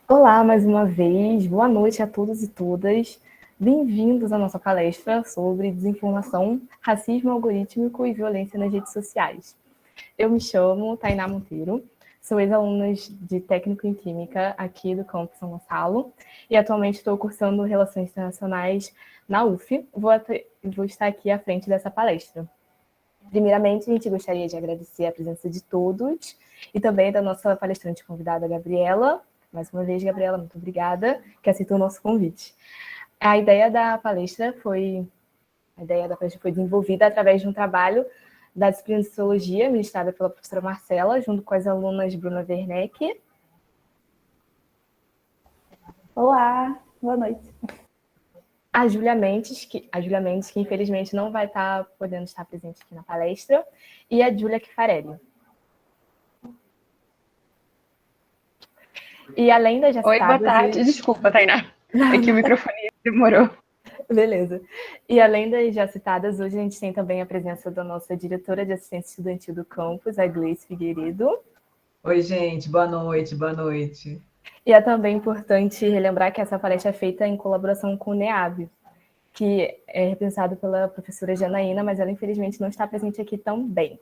Olá, mais uma vez. Boa noite a todos e todas. Bem-vindos à nossa palestra sobre desinformação, racismo algorítmico e violência nas redes sociais. Eu me chamo Tainá Monteiro, sou ex-aluna de técnico em Química aqui do campus São Gonçalo e atualmente estou cursando Relações Internacionais na UF. Vou estar aqui à frente dessa palestra. Primeiramente, a gente gostaria de agradecer a presença de todos e também da nossa palestrante convidada, Gabriela. Mais uma vez, Gabriela, muito obrigada, que aceitou o nosso convite. A ideia da palestra foi desenvolvida através de um trabalho da disciplina de Sociologia, ministrada pela professora Marcela, junto com as alunas Bruna Werneck. Olá, boa noite. A Júlia Mendes, que infelizmente não vai estar podendo estar presente aqui na palestra, e a Júlia Kifarelli. E além das já Oi, boa citadas... tarde. Desculpa, Tainá. É que o microfone demorou. Beleza. E além das já citadas, hoje a gente tem também a presença da nossa diretora de assistência estudantil do campus, a Gleice Figueiredo. Oi, gente. Boa noite, boa noite. E é também importante relembrar que essa palestra é feita em colaboração com o NEAB, que é representado pela professora Janaína, mas ela infelizmente não está presente aqui também.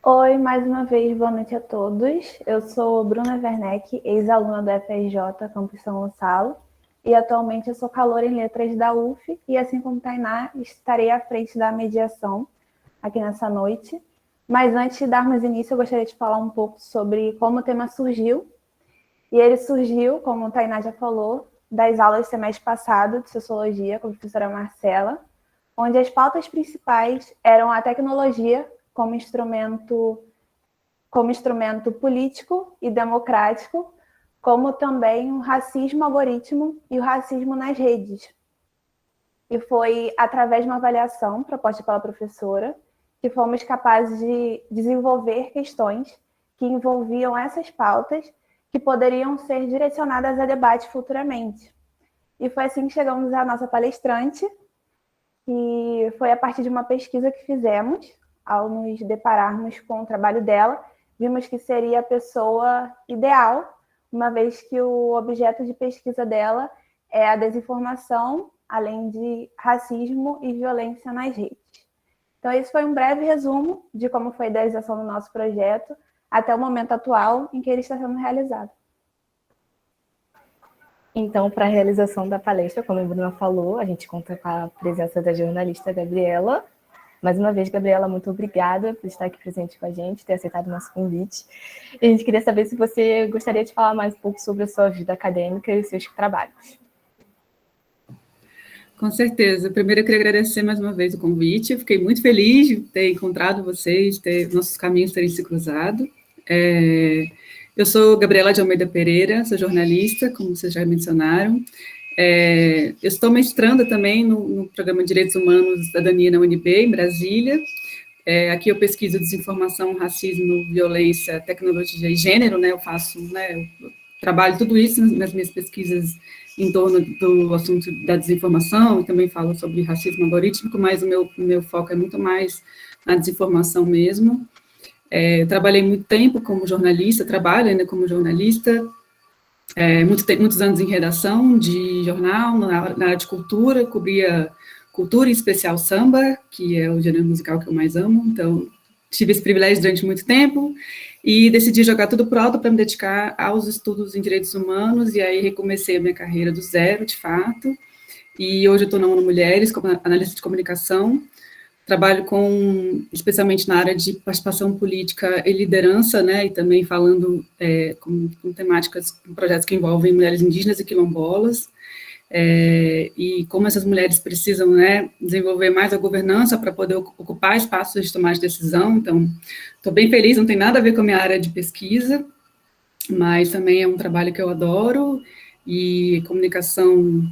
Oi, mais uma vez, boa noite a todos. Eu sou Bruna Werneck, ex-aluna do FRJ Campus São Gonçalo, e atualmente eu sou caloura em letras da UF, e assim como Tainá, estarei à frente da mediação aqui nessa noite. Mas antes de darmos início, eu gostaria de falar um pouco sobre como o tema surgiu. E ele surgiu, como a Tainá já falou, das aulas do semestre passado de Sociologia com a professora Marcela, onde as pautas principais eram a tecnologia como instrumento político e democrático, como também o racismo algoritmo e o racismo nas redes. E foi através de uma avaliação proposta pela professora que fomos capazes de desenvolver questões que envolviam essas pautas que poderiam ser direcionadas a debate futuramente. E foi assim que chegamos à nossa palestrante, e foi a partir de uma pesquisa que fizemos. Ao nos depararmos com o trabalho dela, vimos que seria a pessoa ideal, uma vez que o objeto de pesquisa dela é a desinformação, além de racismo e violência nas redes. Então, esse foi um breve resumo de como foi a idealização do nosso projeto até o momento atual em que ele está sendo realizado. Então, para a realização da palestra, como a Bruna falou, a gente conta com a presença da jornalista Gabriela. Mais uma vez, Gabriela, muito obrigada por estar aqui presente com a gente, ter aceitado o nosso convite. E a gente queria saber se você gostaria de falar mais um pouco sobre a sua vida acadêmica e os seus trabalhos. Com certeza. Primeiro, eu queria agradecer mais uma vez o convite. Eu fiquei muito feliz de ter encontrado vocês, nossos caminhos terem se cruzado. Eu sou Gabriela de Almeida Pereira, sou jornalista, como vocês já mencionaram. Eu estou mestrando também no Programa de Direitos Humanos da Cidadania na UNB, em Brasília. Aqui eu pesquiso desinformação, racismo, violência, tecnologia e gênero, né? Eu trabalho tudo isso nas minhas pesquisas em torno do assunto da desinformação, e também falo sobre racismo algorítmico, mas o meu foco é muito mais na desinformação mesmo. Eu trabalhei muito tempo como jornalista, trabalho ainda como jornalista, muitos anos em redação de jornal, na área de cultura, cobria cultura, em especial samba, que é o gênero musical que eu mais amo, então tive esse privilégio durante muito tempo, e decidi jogar tudo pro alto para me dedicar aos estudos em direitos humanos, e aí recomecei a minha carreira do zero, de fato, e hoje eu estou na ONU Mulheres, como analista de comunicação. Trabalho especialmente na área de participação política e liderança, né, e também falando com temáticas, com projetos que envolvem mulheres indígenas e quilombolas, e como essas mulheres precisam, né, desenvolver mais a governança para poder ocupar espaços de tomada de decisão. Então, estou bem feliz, não tem nada a ver com a minha área de pesquisa, mas também é um trabalho que eu adoro, e comunicação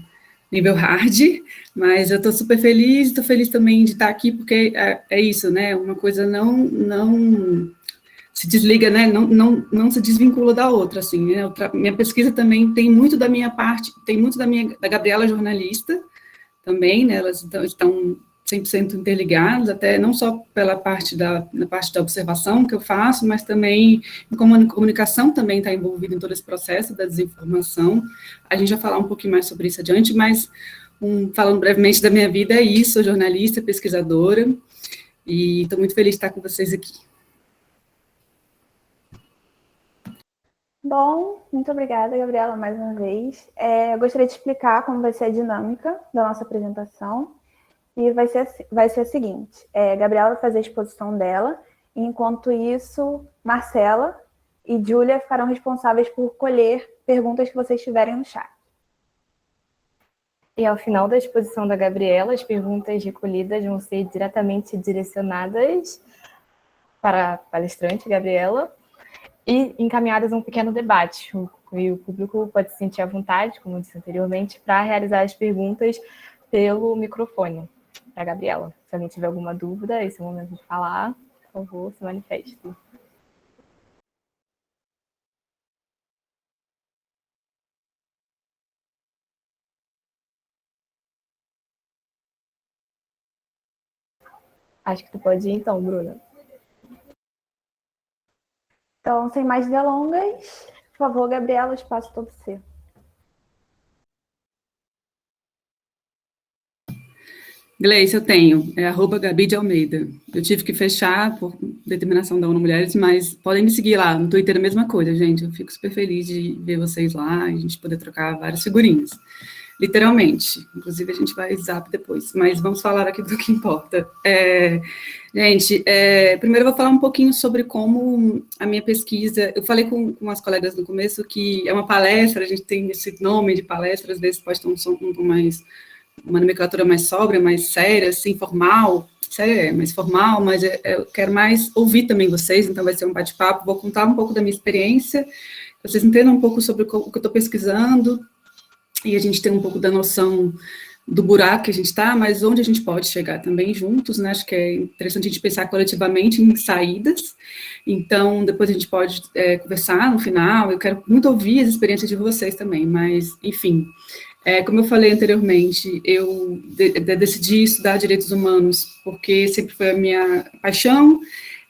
nível hard, mas eu estou super feliz, estou feliz também de estar aqui, porque é isso, né, uma coisa não se desliga, né, não se desvincula da outra, assim, né, minha pesquisa também tem muito da minha parte, tem muito da Gabriela jornalista, também, né, elas estão 100% interligados, até não só pela na parte da observação que eu faço, mas também em comunicação também está envolvida em todo esse processo da desinformação. A gente vai falar um pouquinho mais sobre isso adiante, mas falando brevemente da minha vida, é isso, sou jornalista, pesquisadora, e estou muito feliz de estar com vocês aqui. Bom, muito obrigada, Gabriela, mais uma vez. Eu gostaria de explicar como vai ser a dinâmica da nossa apresentação. E vai ser a seguinte, Gabriela vai fazer a exposição dela, e enquanto isso, Marcela e Júlia ficarão responsáveis por colher perguntas que vocês tiverem no chat. E ao final da exposição da Gabriela, as perguntas recolhidas vão ser diretamente direcionadas para a palestrante, Gabriela, e encaminhadas a um pequeno debate. E o público pode se sentir à vontade, como eu disse anteriormente, para realizar as perguntas pelo microfone. Para a Gabriela. Se alguém tiver alguma dúvida, esse é o momento de falar, por favor, se manifeste. Acho que tu pode ir então, Bruna. Então, sem mais delongas, por favor, Gabriela, o espaço é todo seu. Gleice, eu tenho, @Gabi de Almeida. Eu tive que fechar por determinação da ONU Mulheres, mas podem me seguir lá, no Twitter a mesma coisa, gente. Eu fico super feliz de ver vocês lá e a gente poder trocar várias figurinhas. Literalmente. Inclusive, a gente vai zap depois, mas vamos falar aqui do que importa. Gente, primeiro eu vou falar um pouquinho sobre como a minha pesquisa... Eu falei com as colegas no começo que é uma palestra, a gente tem esse nome de palestra, às vezes pode ter um som um pouco mais... uma nomenclatura mais sóbria, mais séria, assim, formal, séria, mais formal, mas eu quero mais ouvir também vocês, então vai ser um bate-papo, vou contar um pouco da minha experiência, vocês entendam um pouco sobre o que eu estou pesquisando, e a gente tem um pouco da noção do buraco que a gente está, mas onde a gente pode chegar também juntos, né, acho que é interessante a gente pensar coletivamente em saídas, então depois a gente pode conversar no final, eu quero muito ouvir as experiências de vocês também, mas, enfim... como eu falei anteriormente, eu decidi estudar direitos humanos porque sempre foi a minha paixão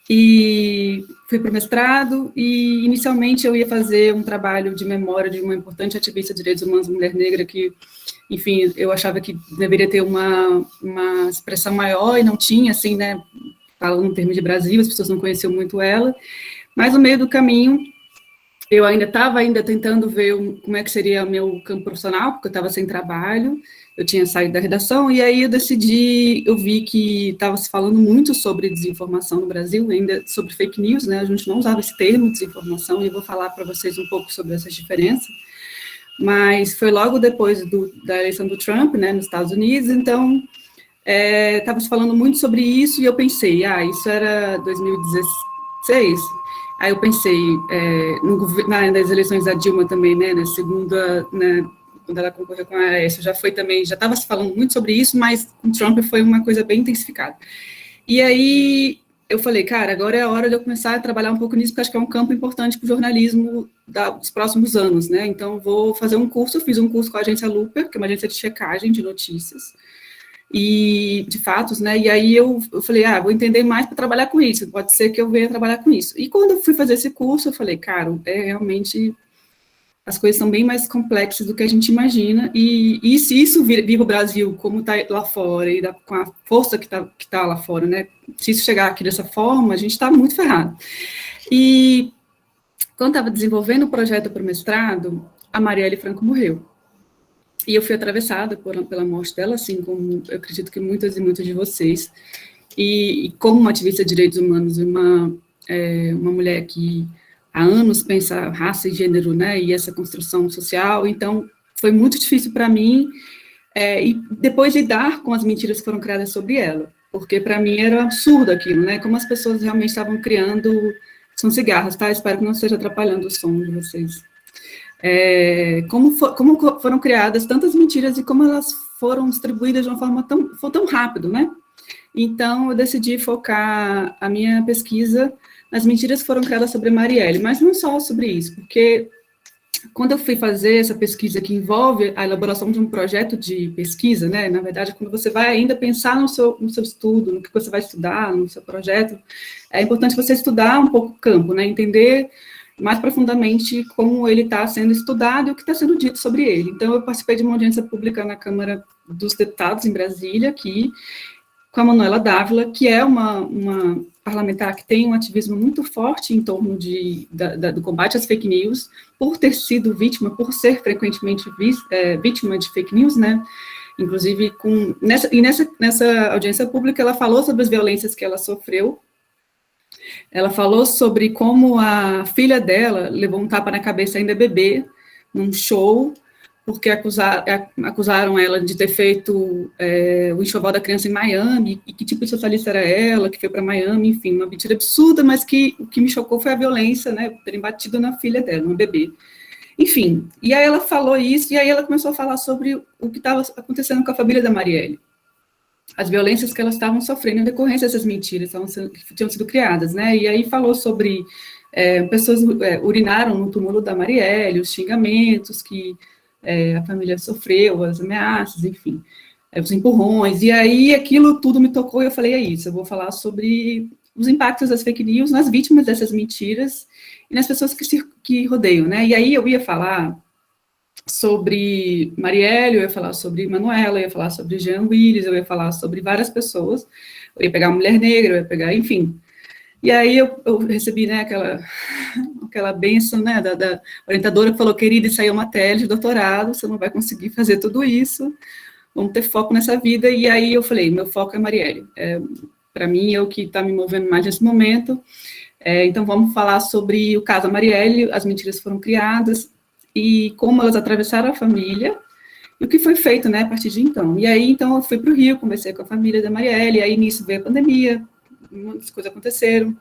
e fui para o mestrado e inicialmente eu ia fazer um trabalho de memória de uma importante ativista de direitos humanos, mulher negra, que, enfim, eu achava que deveria ter uma expressão maior e não tinha, assim, né, falando em termos de Brasil, as pessoas não conheciam muito ela, mas no meio do caminho eu ainda estava tentando ver como é que seria o meu campo profissional, porque eu estava sem trabalho, eu tinha saído da redação, e aí eu vi que estava se falando muito sobre desinformação no Brasil, ainda sobre fake news, né, a gente não usava esse termo, desinformação, e eu vou falar para vocês um pouco sobre essas diferenças, mas foi logo depois da eleição do Trump, né, nos Estados Unidos, então estava se falando muito sobre isso, e eu pensei, isso era 2016, aí eu pensei, nas eleições da Dilma também, né, na segunda, né, quando ela concorreu com a Aécio, já estava se falando muito sobre isso, mas com Trump foi uma coisa bem intensificada. E aí eu falei, cara, agora é a hora de eu começar a trabalhar um pouco nisso, porque acho que é um campo importante para o jornalismo dos próximos anos, né, então vou fazer um curso, eu fiz um curso com a agência Looper, que é uma agência de checagem de notícias, e de fatos, né, e aí eu falei, vou entender mais para trabalhar com isso, pode ser que eu venha trabalhar com isso. E quando eu fui fazer esse curso, eu falei, cara, realmente, as coisas são bem mais complexas do que a gente imagina, e se isso vir o Brasil como está lá fora, e com a força que tá lá fora, né, se isso chegar aqui dessa forma, a gente está muito ferrado. E quando estava desenvolvendo o projeto para o mestrado, a Marielle Franco morreu. E eu fui atravessada pela morte dela, assim como eu acredito que muitas e muitos de vocês. E como uma ativista de direitos humanos, uma mulher que há anos pensa raça e gênero, né, e essa construção social, então foi muito difícil para mim, e depois lidar com as mentiras que foram criadas sobre ela, porque para mim era absurdo aquilo, né, como as pessoas realmente estavam criando, são cigarros, tá, espero que não esteja atrapalhando o som de vocês. Como foram criadas tantas mentiras e como elas foram distribuídas de uma forma tão rápido, né? Então, eu decidi focar a minha pesquisa nas mentiras que foram criadas sobre a Marielle, mas não só sobre isso, porque quando eu fui fazer essa pesquisa que envolve a elaboração de um projeto de pesquisa, né, na verdade, quando você vai ainda pensar no seu estudo, no que você vai estudar, no seu projeto, é importante você estudar um pouco o campo, né, entender mais profundamente como ele está sendo estudado e o que está sendo dito sobre ele. Então, eu participei de uma audiência pública na Câmara dos Deputados, em Brasília, aqui, com a Manuela Dávila, que é uma parlamentar que tem um ativismo muito forte em torno do combate às fake news, por ter sido vítima, por ser frequentemente vítima de fake news, né? Inclusive, nessa audiência pública, ela falou sobre as violências que ela sofreu. Ela falou sobre como a filha dela levou um tapa na cabeça ainda bebê, num show, porque acusaram ela de ter feito o enxoval da criança em Miami, e que tipo de socialista era ela, que foi para Miami, enfim, uma mentira absurda, mas que o que me chocou foi a violência, né, terem batido na filha dela, uma bebê. Enfim, e aí ela falou isso, e aí ela começou a falar sobre o que estava acontecendo com a família da Marielle, as violências que elas estavam sofrendo em decorrência dessas mentiras que tinham sido criadas, né, e aí falou sobre pessoas urinaram no túmulo da Marielle, os xingamentos que a família sofreu, as ameaças, enfim, os empurrões, e aí aquilo tudo me tocou e eu falei, é isso, eu vou falar sobre os impactos das fake news nas vítimas dessas mentiras e nas pessoas que rodeiam, né, e aí eu ia falar sobre Marielle, eu ia falar sobre Manuela, eu ia falar sobre Jean Willis, eu ia falar sobre várias pessoas, eu ia pegar uma mulher negra, eu ia pegar, enfim. E aí eu recebi, né, aquela bênção, né, da orientadora que falou, querida, isso aí é uma tese de doutorado, você não vai conseguir fazer tudo isso, vamos ter foco nessa vida. E aí eu falei, meu foco é Marielle, para mim é o que está me movendo mais nesse momento, então vamos falar sobre o caso da Marielle, as mentiras foram criadas, e como elas atravessaram a família, e o que foi feito, né, a partir de então. E aí, então, eu fui para o Rio, conversei com a família da Marielle, e aí nisso veio a pandemia, muitas coisas aconteceram,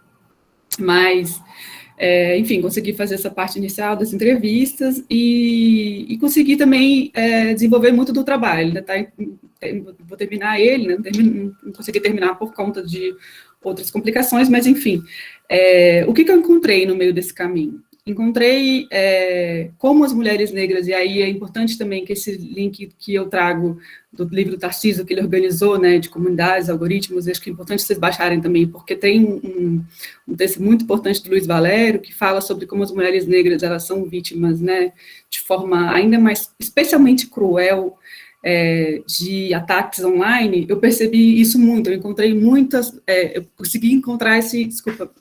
mas, enfim, consegui fazer essa parte inicial das entrevistas e consegui também desenvolver muito do trabalho, né, tá? Vou terminar ele, né, não consegui terminar por conta de outras complicações, mas, enfim, o que eu encontrei no meio desse caminho? Encontrei como as mulheres negras, e aí é importante também que esse link que eu trago do livro do Tarcísio, que ele organizou, né, de comunidades, algoritmos, acho que é importante vocês baixarem também, porque tem um texto muito importante do Luiz Valério, que fala sobre como as mulheres negras, elas são vítimas, né, de forma ainda mais, especialmente cruel, de ataques online. Eu percebi isso muito, eu encontrei eu consegui encontrar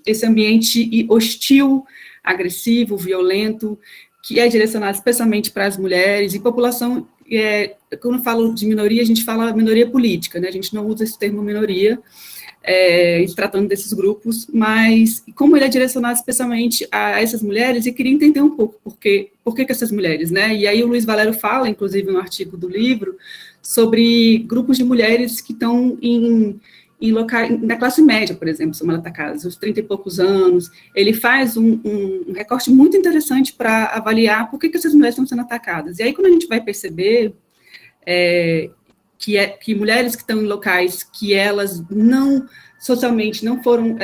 esse ambiente hostil, agressivo, violento, que é direcionado especialmente para as mulheres e população. Quando eu falo de minoria, a gente fala minoria política, né? A gente não usa esse termo minoria, tratando desses grupos, mas como ele é direcionado especialmente a essas mulheres, e queria entender um pouco por que essas mulheres, né? E aí o Luiz Valério fala, inclusive, no artigo do livro, sobre grupos de mulheres que estão em locais, na classe média, por exemplo, são atacadas, os 30 e poucos anos. Ele faz um recorte muito interessante para avaliar por que essas mulheres estão sendo atacadas. E aí, quando a gente vai perceber que mulheres que estão em locais que elas socialmente não foram,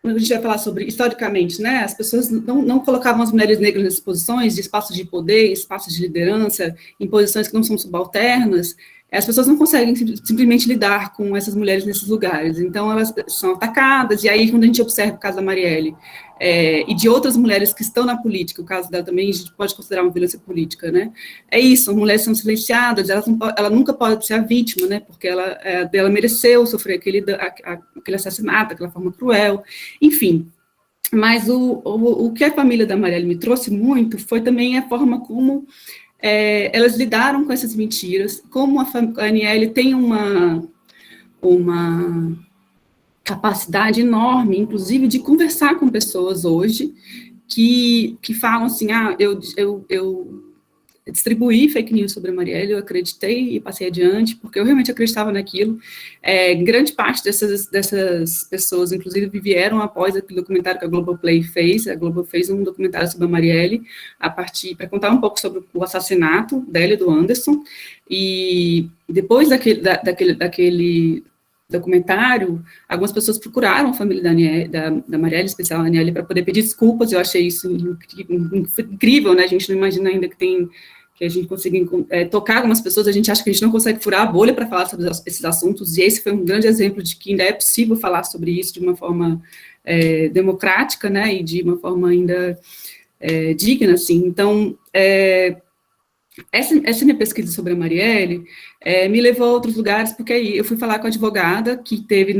quando a gente vai falar sobre, historicamente, né, as pessoas não colocavam as mulheres negras nessas posições, de espaços de poder, espaços de liderança, em posições que não são subalternas, as pessoas não conseguem simplesmente lidar com essas mulheres nesses lugares, então elas são atacadas, e aí quando a gente observa o caso da Marielle, e de outras mulheres que estão na política, o caso dela também a gente pode considerar uma violência política, né, é isso, as mulheres são silenciadas, ela nunca pode ser a vítima, né, porque ela mereceu sofrer aquele assassinato, aquela forma cruel, enfim. Mas o que a família da Marielle me trouxe muito foi também a forma como elas lidaram com essas mentiras, como a Aniele tem uma capacidade enorme, inclusive, de conversar com pessoas hoje que falam assim, eu distribuí fake news sobre a Marielle, eu acreditei e passei adiante, porque eu realmente acreditava naquilo. Grande parte dessas pessoas, inclusive, vieram após aquele documentário que a Globoplay fez. A Globo fez um documentário sobre a Marielle, para contar um pouco sobre o assassinato dela e do Anderson, e depois daquele documentário, algumas pessoas procuraram a família da Marielle, em especial a Aniele, para poder pedir desculpas. Eu achei isso incrível, né? A gente não imagina ainda que a gente consiga tocar algumas pessoas, a gente acha que a gente não consegue furar a bolha para falar sobre esses assuntos, e esse foi um grande exemplo de que ainda é possível falar sobre isso de uma forma democrática, né, e de uma forma ainda digna, assim. Então, essa minha pesquisa sobre a Marielle me levou a outros lugares, porque aí eu fui falar com a advogada, que teve,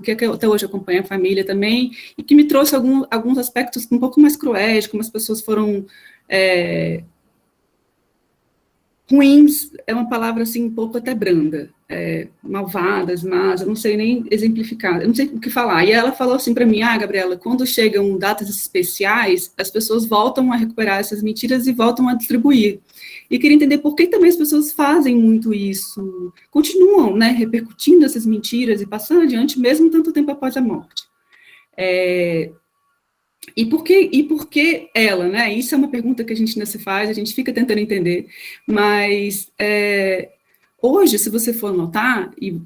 que até hoje acompanha a família também, e que me trouxe alguns aspectos um pouco mais cruéis, como as pessoas foram ruins, é uma palavra, assim, um pouco até branda, malvadas, más, eu não sei nem exemplificar, eu não sei o que falar. E ela falou assim para mim, Gabriela, quando chegam datas especiais, as pessoas voltam a recuperar essas mentiras e voltam a distribuir. E eu queria entender por que também as pessoas fazem muito isso, continuam, né, repercutindo essas mentiras e passando adiante, mesmo tanto tempo após a morte. E por que ela, né? Isso é uma pergunta que a gente ainda se faz, a gente fica tentando entender, mas hoje, se você for notar, e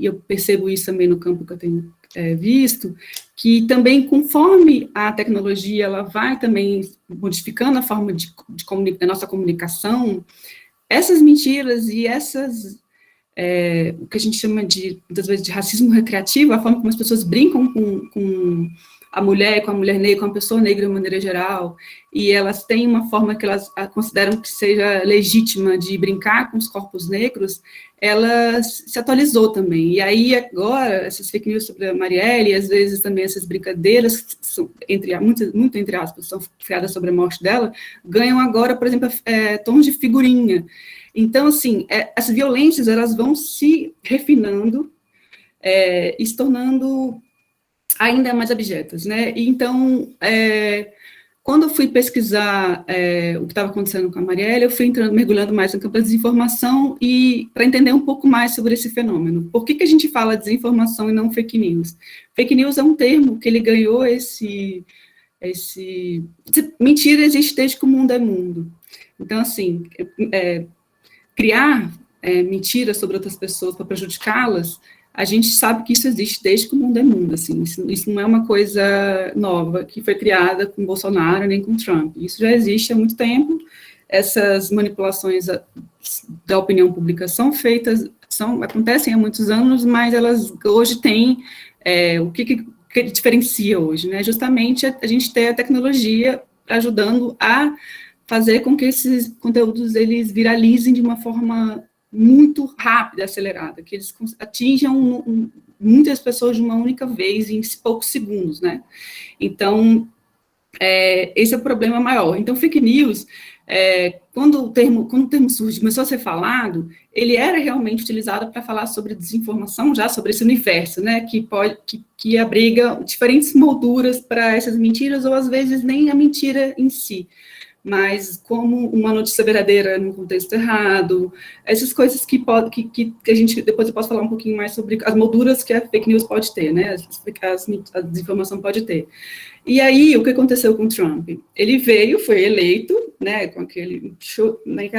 eu percebo isso também no campo que eu tenho visto, que também, conforme a tecnologia, ela vai também modificando a forma da nossa comunicação, essas mentiras e o que a gente chama muitas vezes, de racismo recreativo, a forma como as pessoas brincam com a mulher negra, com a pessoa negra de maneira geral, e elas têm uma forma que elas consideram que seja legítima de brincar com os corpos negros, ela se atualizou também. E aí, agora, essas fake news sobre a Marielle, e às vezes também essas brincadeiras, que são, muito entre aspas, são criadas sobre a morte dela, ganham agora, por exemplo, tons de figurinha. Então, assim, as violências, elas vão se refinando e se tornando ainda mais abjetas, né? E então, quando eu fui pesquisar o que estava acontecendo com a Marielle, eu fui mergulhando mais no campo da desinformação e para entender um pouco mais sobre esse fenômeno. Por que a gente fala desinformação e não fake news? Fake news é um termo que ele ganhou mentira existe desde que o mundo é mundo. Então, assim, criar mentiras sobre outras pessoas para prejudicá-las, a gente sabe que isso existe desde que o mundo é mundo, assim, isso não é uma coisa nova, que foi criada com Bolsonaro nem com Trump, isso já existe há muito tempo. Essas manipulações da opinião pública são feitas, acontecem há muitos anos, mas elas hoje têm, o que diferencia hoje, né, justamente a gente ter a tecnologia ajudando a fazer com que esses conteúdos, eles viralizem de uma forma muito rápida, acelerada, que eles atinjam muitas pessoas de uma única vez, em poucos segundos, né? Então, esse é o problema maior. Então, fake news, quando o termo surge, começou a ser falado, ele era realmente utilizado para falar sobre desinformação, já sobre esse universo, né, que abriga diferentes molduras para essas mentiras, ou às vezes nem a mentira em si, mas como uma notícia verdadeira num contexto errado, essas coisas que a gente, depois eu posso falar um pouquinho mais sobre as molduras que a fake news pode ter, né, a desinformação pode ter. E aí, o que aconteceu com Trump? Ele foi eleito, né, com aquela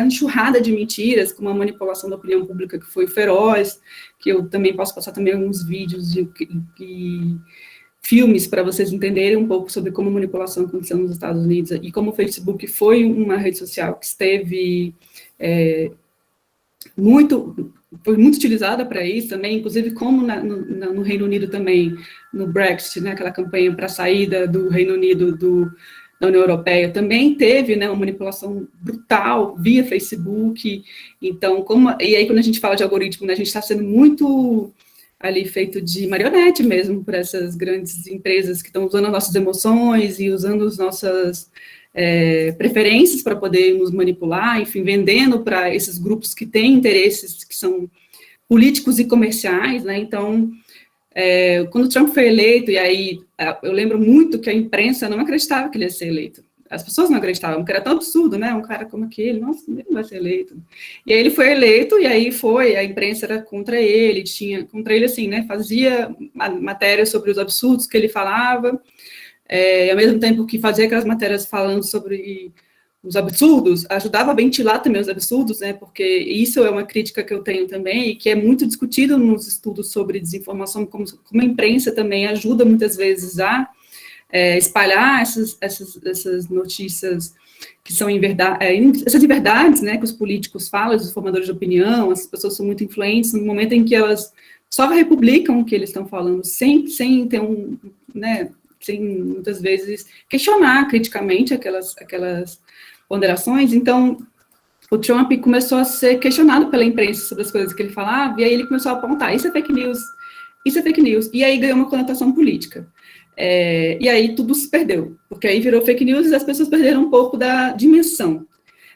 enxurrada de mentiras, com uma manipulação da opinião pública que foi feroz, que eu também posso passar também alguns vídeos filmes para vocês entenderem um pouco sobre como a manipulação aconteceu nos Estados Unidos e como o Facebook foi uma rede social que esteve foi muito utilizada para isso também, inclusive como no Reino Unido também, no Brexit, né, aquela campanha para a saída do Reino Unido da União Europeia, também teve, né, uma manipulação brutal via Facebook. Então, e aí quando a gente fala de algoritmo, né, a gente está sendo muito ali feito de marionete mesmo por essas grandes empresas que estão usando as nossas emoções e usando as nossas preferências para poder nos manipular, enfim, vendendo para esses grupos que têm interesses que são políticos e comerciais, né? Então, quando o Trump foi eleito, e aí eu lembro muito que a imprensa não acreditava que ele ia ser eleito. As pessoas não acreditavam, porque era tão absurdo, né? Um cara como aquele, nossa, ele não vai ser eleito. E aí ele foi eleito, e aí a imprensa era contra ele, assim, né? Fazia matéria sobre os absurdos que ele falava, e ao mesmo tempo que fazia aquelas matérias falando sobre os absurdos, ajudava a ventilar também os absurdos, né, porque isso é uma crítica que eu tenho também, e que é muito discutido nos estudos sobre desinformação, como a imprensa também ajuda muitas vezes a espalhar essas notícias que são essas inverdades, né, que os políticos falam, os formadores de opinião, as pessoas são muito influentes, no momento em que elas só republicam o que eles estão falando, sem ter né, sem, muitas vezes, questionar criticamente aquelas ponderações. Então, o Trump começou a ser questionado pela imprensa sobre as coisas que ele falava, e aí ele começou a apontar, isso é fake news, e aí ganhou uma conotação política. E aí tudo se perdeu, porque aí virou fake news e as pessoas perderam um pouco da dimensão.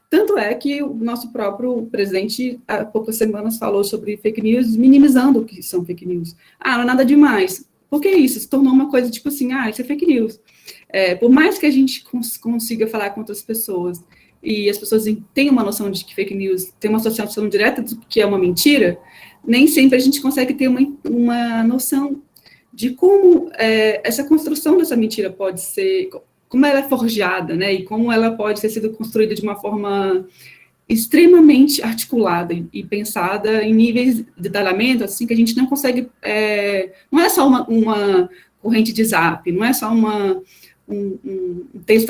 Tanto é que o nosso próprio presidente, há poucas semanas, falou sobre fake news, minimizando o que são fake news. Não é nada demais. Por que isso? Se tornou uma coisa tipo assim, isso é fake news. Por mais que a gente consiga falar com outras pessoas, e as pessoas tenham uma noção de que fake news tem uma associação direta do que é uma mentira, nem sempre a gente consegue ter uma noção de como essa construção dessa mentira pode ser, como ela é forjada, né, e como ela pode ter sido construída de uma forma extremamente articulada e pensada em níveis de detalhamento, assim, que a gente não consegue, não é só uma corrente de zap, não é só um texto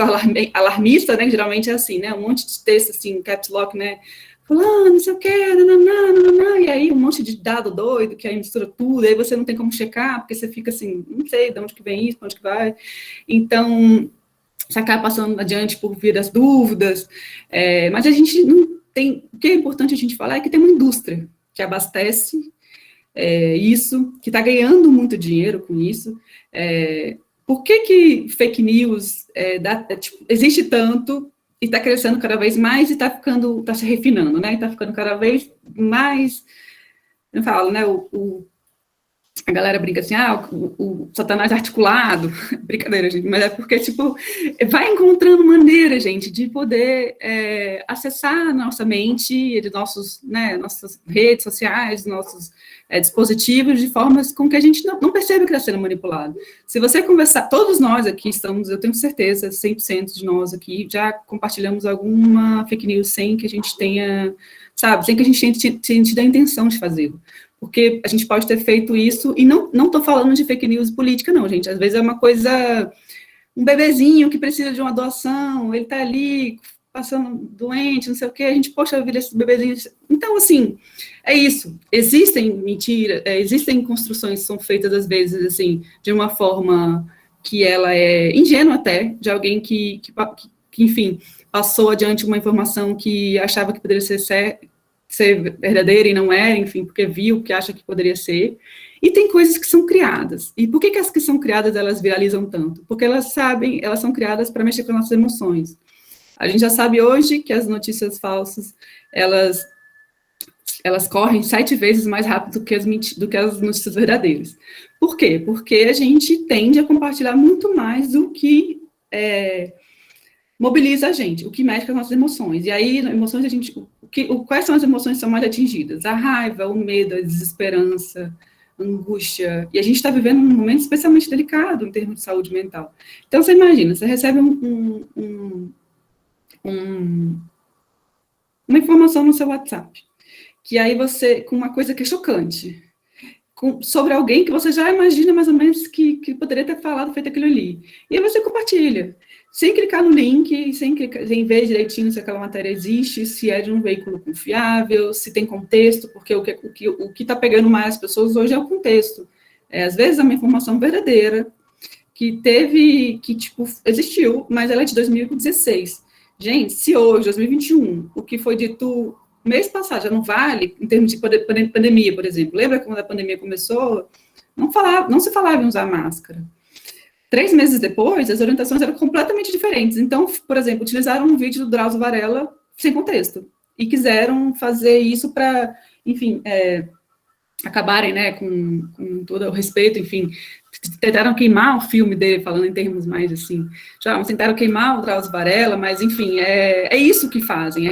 alarmista, né, que geralmente é assim, né, um monte de texto, assim, caps lock, né, falando, não sei o que, nananã, e aí um monte de dado doido, que aí mistura tudo, aí você não tem como checar, porque você fica assim, não sei de onde que vem isso, de onde que vai, então, você acaba passando adiante por via das dúvidas, mas a gente não tem, o que é importante a gente falar é que tem uma indústria que abastece isso, que está ganhando muito dinheiro com isso. Por que fake news existe tanto e está crescendo cada vez mais e está se refinando, né? Está ficando cada vez mais, eu falo, né? A galera brinca assim, o Satanás articulado, brincadeira, gente, mas é porque, tipo, vai encontrando maneira, gente, de poder acessar a nossa mente, nossas redes sociais, nossos dispositivos, de formas com que a gente não percebe que está sendo manipulado. Se você conversar, todos nós aqui estamos, eu tenho certeza, 100% de nós aqui, já compartilhamos alguma fake news sem que a gente tenha, sabe, sem que a gente tenha tido a intenção de fazê-lo. Porque a gente pode ter feito isso, e não estou falando de fake news política, não, gente. Às vezes é uma coisa, um bebezinho que precisa de uma doação, ele está ali passando doente, não sei o quê, a gente, poxa, vira esse bebezinho. Então, assim, é isso. Existem mentiras, existem construções que são feitas, às vezes, assim, de uma forma que ela é ingênua até, de alguém que enfim, passou adiante uma informação que achava que poderia ser verdadeira e não é, enfim, porque viu o que acha que poderia ser, e tem coisas que são criadas. E por que as que são criadas, elas viralizam tanto? Porque elas são criadas para mexer com as nossas emoções. A gente já sabe hoje que as notícias falsas, elas correm 7 vezes mais rápido do que as notícias verdadeiras. Por quê? Porque a gente tende a compartilhar muito mais do que mobiliza a gente, o que mexe com as nossas emoções. E aí, emoções, quais são as emoções que são mais atingidas? A raiva, o medo, a desesperança, a angústia. E a gente está vivendo um momento especialmente delicado em termos de saúde mental. Então, você imagina, você recebe uma informação no seu WhatsApp, que aí você, com uma coisa que é chocante, sobre alguém que você já imagina mais ou menos que poderia ter falado, feito aquilo ali. E aí você compartilha. Sem clicar no link, sem ver direitinho se aquela matéria existe, se é de um veículo confiável, se tem contexto, porque o que está pegando mais as pessoas hoje é o contexto. Às vezes é uma informação verdadeira, que existiu, mas ela é de 2016. Gente, se hoje, 2021, o que foi dito mês passado já não vale, em termos de pandemia, por exemplo. Lembra quando a pandemia começou? Não se falava em usar máscara. 3 meses depois, as orientações eram completamente diferentes. Então, por exemplo, utilizaram um vídeo do Drauzio Varela sem contexto. E quiseram fazer isso para, enfim, acabarem, né, com todo o respeito, enfim. Tentaram queimar o filme dele, falando em termos mais, assim. Já tentaram queimar o Drauzio Varela, mas, enfim, é isso que fazem.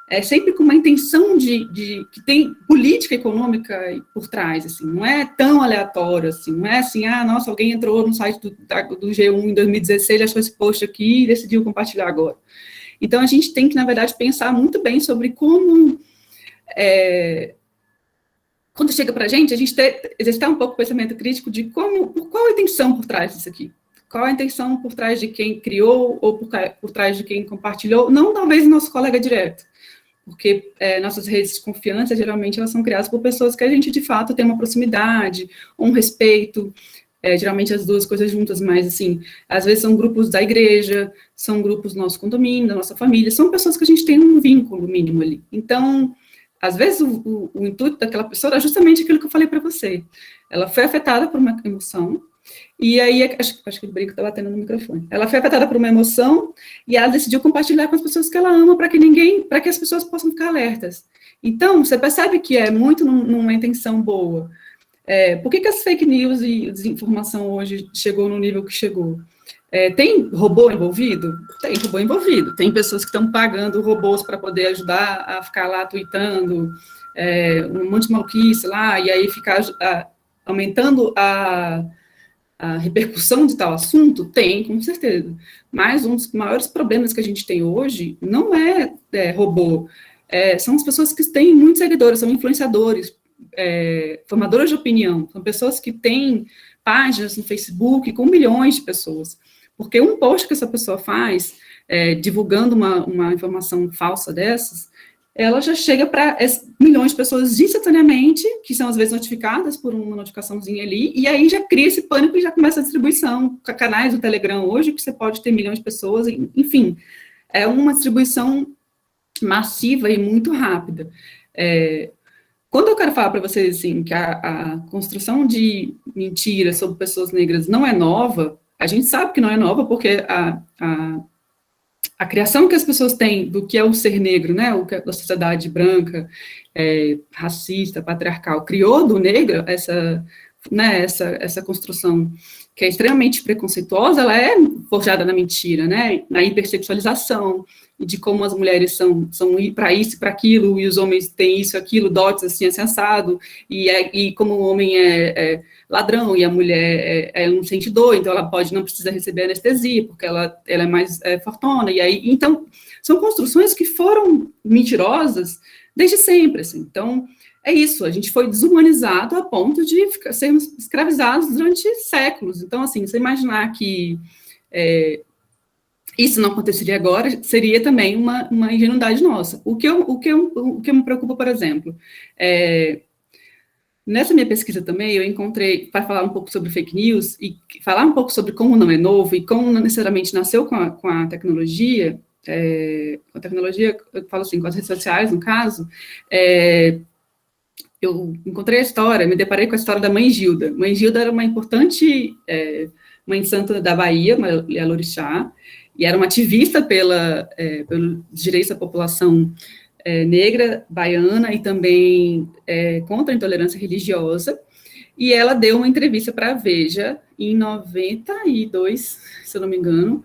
É sempre com uma intenção que tem política econômica por trás, assim, não é tão aleatório, assim, não é assim, nossa, alguém entrou no site do G1 em 2016, achou esse post aqui e decidiu compartilhar agora. Então, a gente tem que, na verdade, pensar muito bem sobre como, quando chega para a gente exercitar um pouco o pensamento crítico de qual a intenção por trás disso aqui. Qual a intenção por trás de quem criou ou por trás de quem compartilhou, não talvez nosso colega direto, porque nossas redes de confiança, geralmente, elas são criadas por pessoas que a gente, de fato, tem uma proximidade, um respeito, geralmente as duas coisas juntas, mas, assim, às vezes são grupos da igreja, são grupos do nosso condomínio, da nossa família, são pessoas que a gente tem um vínculo mínimo ali. Então, às vezes, o intuito daquela pessoa era justamente aquilo que eu falei para você. Ela foi afetada por uma emoção, e aí, acho que o brinco está batendo no microfone. Ela foi afetada por uma emoção e ela decidiu compartilhar com as pessoas que ela ama para que as pessoas possam ficar alertas. Então, você percebe que é muito numa intenção boa. Por que as fake news e desinformação hoje chegou no nível que chegou? Tem robô envolvido? Tem robô envolvido. Tem pessoas que estão pagando robôs para poder ajudar a ficar lá tweetando um monte de maluquice lá, e aí ficar aumentando a repercussão de tal assunto? Tem, com certeza. Mas um dos maiores problemas que a gente tem hoje não é robô. São as pessoas que têm muitos seguidores, são influenciadores, formadoras de opinião, são pessoas que têm páginas no Facebook com milhões de pessoas. Porque um post que essa pessoa faz, divulgando uma informação falsa dessas, ela já chega para milhões de pessoas instantaneamente, que são às vezes notificadas por uma notificaçãozinha ali, e aí já cria esse pânico e já começa a distribuição. Canais do Telegram hoje, que você pode ter milhões de pessoas, enfim, é uma distribuição massiva e muito rápida. Quando eu quero falar para vocês assim, que a construção de mentiras sobre pessoas negras não é nova, a gente sabe que não é nova, porque a criação que as pessoas têm do que é o ser negro, né, o que a sociedade branca, racista, patriarcal, criou do negro, essa construção que é extremamente preconceituosa, ela é forjada na mentira, né, na hipersexualização, de como as mulheres são para isso e para aquilo, e os homens têm isso, aquilo, dotes assim, assensado, e como o homem é ladrão, e a mulher não sente dor, então ela não precisa receber anestesia, porque ela é mais fortuna, e aí, então, são construções que foram mentirosas desde sempre, assim. Então, é isso, a gente foi desumanizado a ponto de sermos escravizados durante séculos. Então, assim, você imaginar que isso não aconteceria agora, seria também uma ingenuidade nossa. O que me preocupa, por exemplo, nessa minha pesquisa também, eu encontrei, para falar um pouco sobre fake news, e falar um pouco sobre como não é novo, e como não necessariamente nasceu com a tecnologia, eu falo assim, com as redes sociais, no caso, eu encontrei a história, me deparei com a história da Mãe Gilda. Mãe Gilda era uma importante mãe santa da Bahia, uma Yalorixá, e era uma ativista pelos direitos da população negra, baiana, e também contra a intolerância religiosa, e ela deu uma entrevista para a Veja em 92, se eu não me engano,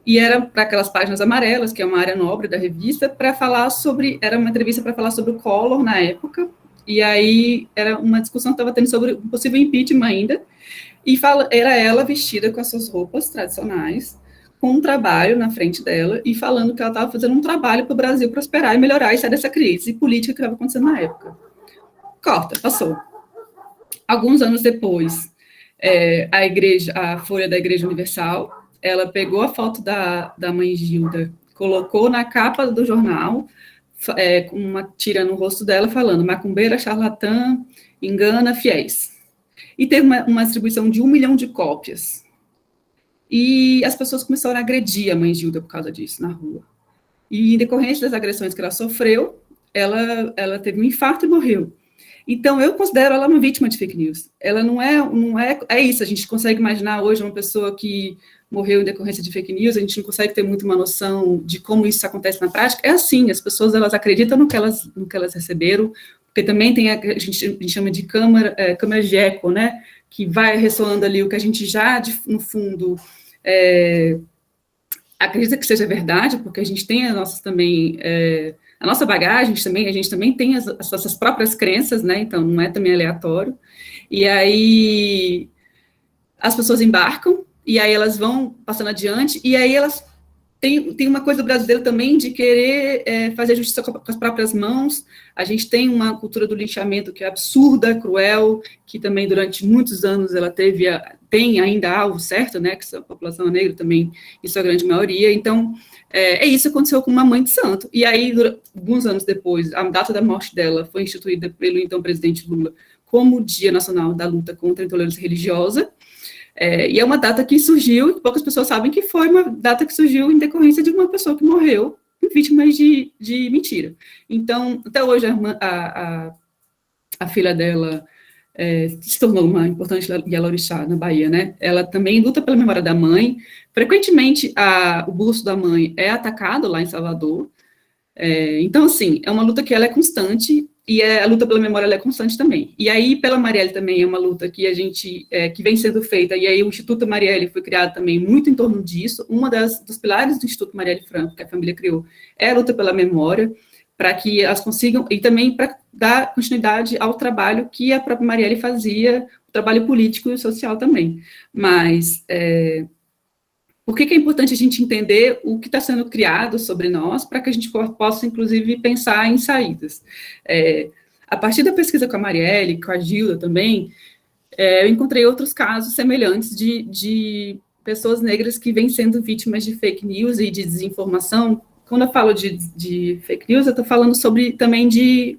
e era para aquelas páginas amarelas, que é uma área nobre da revista, era uma entrevista para falar sobre o Collor na época, e aí era uma discussão que estava tendo sobre o possível impeachment ainda, e era ela vestida com as suas roupas tradicionais, com um trabalho na frente dela, e falando que ela estava fazendo um trabalho para o Brasil prosperar e melhorar e sair dessa crise política que estava acontecendo na época. Corta, passou. Alguns anos depois, a Folha da Igreja Universal, ela pegou a foto da Mãe Gilda, colocou na capa do jornal, com uma tira no rosto dela, falando: macumbeira, charlatã, engana fiéis. E teve uma distribuição de 1 milhão de cópias. E as pessoas começaram a agredir a Mãe Gilda por causa disso, na rua. E, em decorrência das agressões que ela sofreu, ela teve um infarto e morreu. Então, eu considero ela uma vítima de fake news. Ela não é isso, a gente consegue imaginar hoje uma pessoa que morreu em decorrência de fake news, a gente não consegue ter muito uma noção de como isso acontece na prática. É assim, as pessoas, elas acreditam no que elas receberam, porque também tem a gente chama de câmara de eco, né, que vai ressoando ali o que a gente já, no fundo, acredita que seja verdade, porque a gente tem as nossas também, a nossa bagagem também, a gente também tem as nossas próprias crenças, né, então não é também aleatório, e aí as pessoas embarcam, e aí elas vão passando adiante, e aí elas tem uma coisa brasileira também de querer fazer justiça com as próprias mãos. A gente tem uma cultura do linchamento que é absurda, cruel, que também durante muitos anos ela tem ainda alvo certo, né, que a população negra também, isso é a grande maioria. Então, isso que aconteceu com uma mãe de santo. E aí, alguns anos depois, a data da morte dela foi instituída pelo então presidente Lula como Dia Nacional da Luta contra a Intolerância Religiosa. E é uma data que surgiu, poucas pessoas sabem que foi uma data que surgiu em decorrência de uma pessoa que morreu vítima de mentira. Então, até hoje, a filha dela se tornou uma importante Yalorixá na Bahia, né? Ela também luta pela memória da mãe. Frequentemente, o busto da mãe é atacado lá em Salvador. Então, assim, é uma luta que ela é constante, e a luta pela memória ela é constante também. E aí, pela Marielle também é uma luta que a gente, que vem sendo feita, e aí o Instituto Marielle foi criado também muito em torno disso. Uma dos pilares do Instituto Marielle Franco, que a família criou, é a luta pela memória, para que elas consigam, e também para dar continuidade ao trabalho que a própria Marielle fazia, o trabalho político e social também. Mas por que é importante a gente entender o que está sendo criado sobre nós, para que a gente possa, inclusive, pensar em saídas? A partir da pesquisa com a Marielle, com a Gilda também, eu encontrei outros casos semelhantes de pessoas negras que vêm sendo vítimas de fake news e de desinformação. Quando eu falo de fake news, eu estou falando também de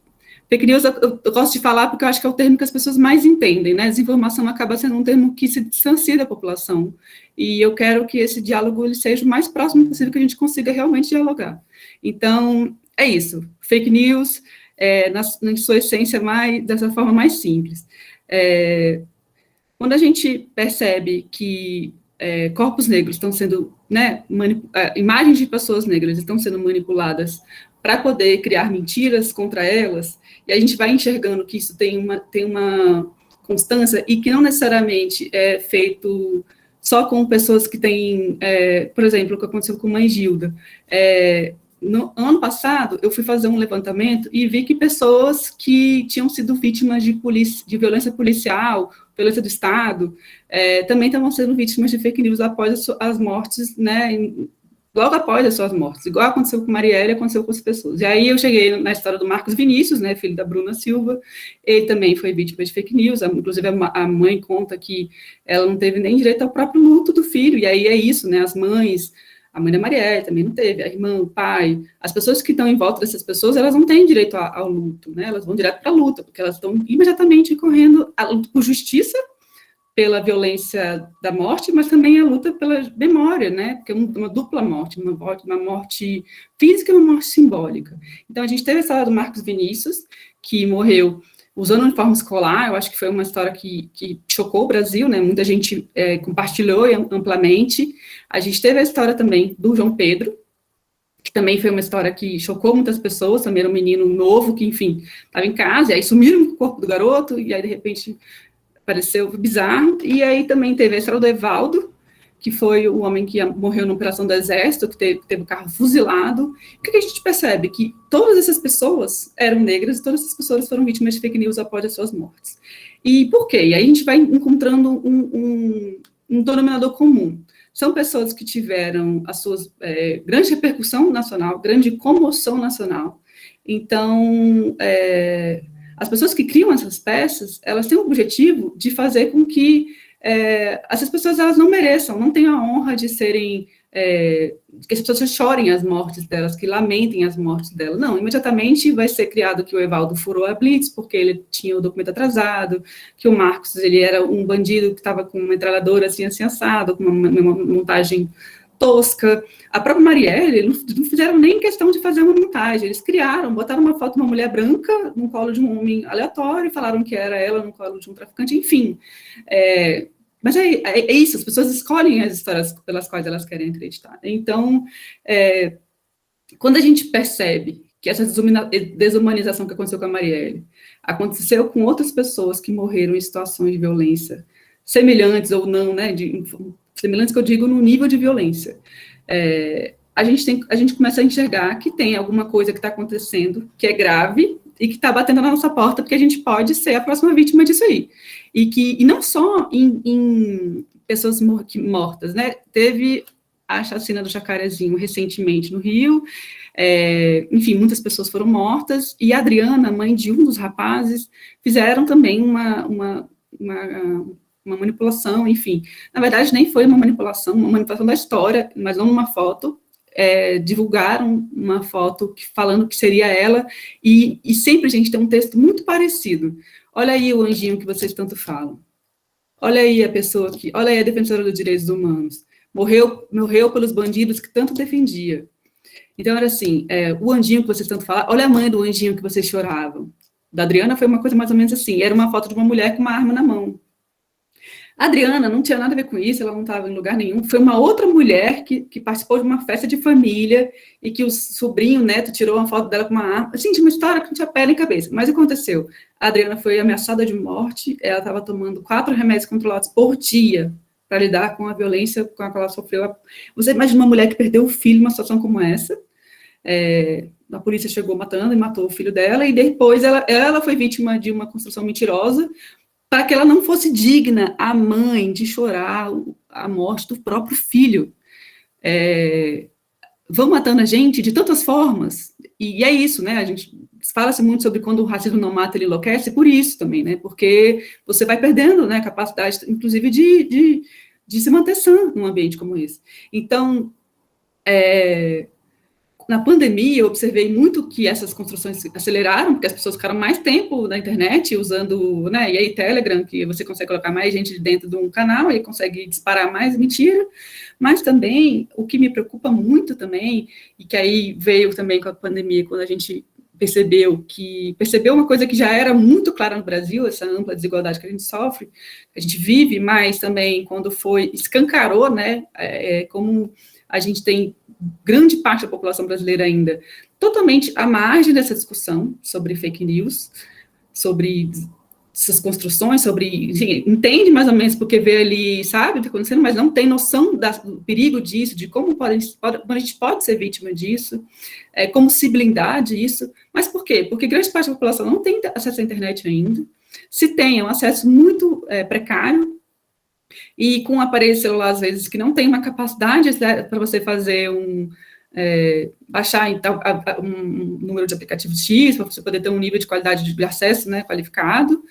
fake news, eu gosto de falar porque eu acho que é o termo que as pessoas mais entendem, né? Desinformação acaba sendo um termo que se distancia da população, e eu quero que esse diálogo ele seja o mais próximo possível, que a gente consiga realmente dialogar. Então, é isso, fake news, na sua essência, dessa forma mais simples. Quando a gente percebe que corpos negros estão sendo, né, imagens de pessoas negras estão sendo manipuladas para poder criar mentiras contra elas, e a gente vai enxergando que isso tem uma constância, e que não necessariamente é feito só com pessoas que têm, por exemplo, o que aconteceu com a mãe Gilda. No ano passado, eu fui fazer um levantamento e vi que pessoas que tinham sido vítimas de violência policial, violência do Estado, também estavam sendo vítimas de fake news após as mortes, né, logo após as suas mortes, igual aconteceu com Marielle, aconteceu com as pessoas. E aí eu cheguei na história do Marcos Vinícius, né, filho da Bruna Silva, ele também foi vítima de fake news, inclusive a mãe conta que ela não teve nem direito ao próprio luto do filho, e aí é isso, né, as mães, a mãe da Marielle também não teve, a irmã, o pai, as pessoas que estão em volta dessas pessoas, elas não têm direito ao luto, né, elas vão direto para a luta, porque elas estão imediatamente correndo a luta por justiça, pela violência da morte, mas também a luta pela memória, né, porque é uma dupla morte, uma morte física e uma morte simbólica. Então, a gente teve a história do Marcos Vinícius, que morreu usando uniforme escolar. Eu acho que foi uma história que chocou o Brasil, né, muita gente compartilhou amplamente. A gente teve a história também do João Pedro, que também foi uma história que chocou muitas pessoas, também era um menino novo, que, enfim, estava em casa, e aí sumiram com o corpo do garoto, e aí, de repente, pareceu bizarro. E aí também teve a história do Evaldo, que foi o homem que morreu na operação do Exército, que teve o carro fuzilado. O que a gente percebe? Que todas essas pessoas eram negras, e todas essas pessoas foram vítimas de fake news após as suas mortes. E por quê? E aí a gente vai encontrando um denominador comum. São pessoas que tiveram as suas grande repercussão nacional, grande comoção nacional. Então, as pessoas que criam essas peças, elas têm o objetivo de fazer com que essas pessoas elas não mereçam, não tenham a honra de serem, que as pessoas chorem as mortes delas, que lamentem as mortes delas. Não, imediatamente vai ser criado que o Evaldo furou a blitz porque ele tinha o documento atrasado, que o Marcos ele era um bandido que estava com uma metralhadora assim assado, com uma montagem tosca. A própria Marielle, eles não fizeram nem questão de fazer uma montagem, eles criaram, botaram uma foto de uma mulher branca no colo de um homem aleatório, falaram que era ela no colo de um traficante, enfim. Mas é isso, as pessoas escolhem as histórias pelas quais elas querem acreditar. Então, quando a gente percebe que essa desumanização que aconteceu com a Marielle aconteceu com outras pessoas que morreram em situações de violência, semelhantes ou não, né, semelhantes que eu digo no nível de violência, a gente começa a enxergar que tem alguma coisa que está acontecendo, que é grave, e que está batendo na nossa porta, porque a gente pode ser a próxima vítima disso aí. E não só em pessoas mortas, né? Teve a chacina do Jacarezinho recentemente no Rio, enfim, muitas pessoas foram mortas, e a Adriana, mãe de um dos rapazes, fizeram também uma manipulação, enfim. Na verdade, nem foi uma manipulação da história, mas não uma foto. Divulgaram uma foto falando que seria ela, e sempre, gente, tem um texto muito parecido. Olha aí o anjinho que vocês tanto falam. Olha aí a pessoa que, olha aí a defensora dos direitos humanos. Morreu pelos bandidos que tanto defendia. Então, era assim, o anjinho que vocês tanto falam, olha a mãe do anjinho que vocês choravam. Da Adriana foi uma coisa mais ou menos assim, era uma foto de uma mulher com uma arma na mão. A Adriana não tinha nada a ver com isso, ela não estava em lugar nenhum, foi uma outra mulher que participou de uma festa de família e que o sobrinho, o neto, tirou uma foto dela com uma arma. Gente, uma história que não tinha pé nem cabeça. Mas o que aconteceu? A Adriana foi ameaçada de morte, ela estava tomando 4 remédios controlados por dia para lidar com a violência com a qual ela sofreu. Você imagina uma mulher que perdeu o filho numa situação como essa, a polícia chegou matando e matou o filho dela, e depois ela foi vítima de uma construção mentirosa, para que ela não fosse digna, a mãe, de chorar a morte do próprio filho. Vão matando a gente de tantas formas, e é isso, né, a gente fala-se muito sobre quando o racismo não mata, ele enlouquece, por isso também, né, porque você vai perdendo, né, a capacidade, inclusive, de se manter sã num ambiente como esse. Então, na pandemia, eu observei muito que essas construções aceleraram, porque as pessoas ficaram mais tempo na internet, usando, né, e aí Telegram, que você consegue colocar mais gente dentro de um canal, e consegue disparar mais mentira, mas também, o que me preocupa muito também, e que aí veio também com a pandemia, quando a gente percebeu uma coisa que já era muito clara no Brasil, essa ampla desigualdade que a gente sofre, que a gente vive, mas também quando escancarou, né, como a gente tem grande parte da população brasileira ainda totalmente à margem dessa discussão sobre fake news, sobre essas construções, enfim, entende mais ou menos porque vê ali, sabe o que está acontecendo, mas não tem noção do perigo disso, de como a gente pode ser vítima disso, como se blindar disso. Mas por quê? Porque grande parte da população não tem acesso à internet ainda, se tem, é um acesso muito precário, e com um aparelho celular, às vezes, que não tem uma capacidade para você fazer baixar um número de aplicativos X, para você poder ter um nível de qualidade de acesso, né, qualificado.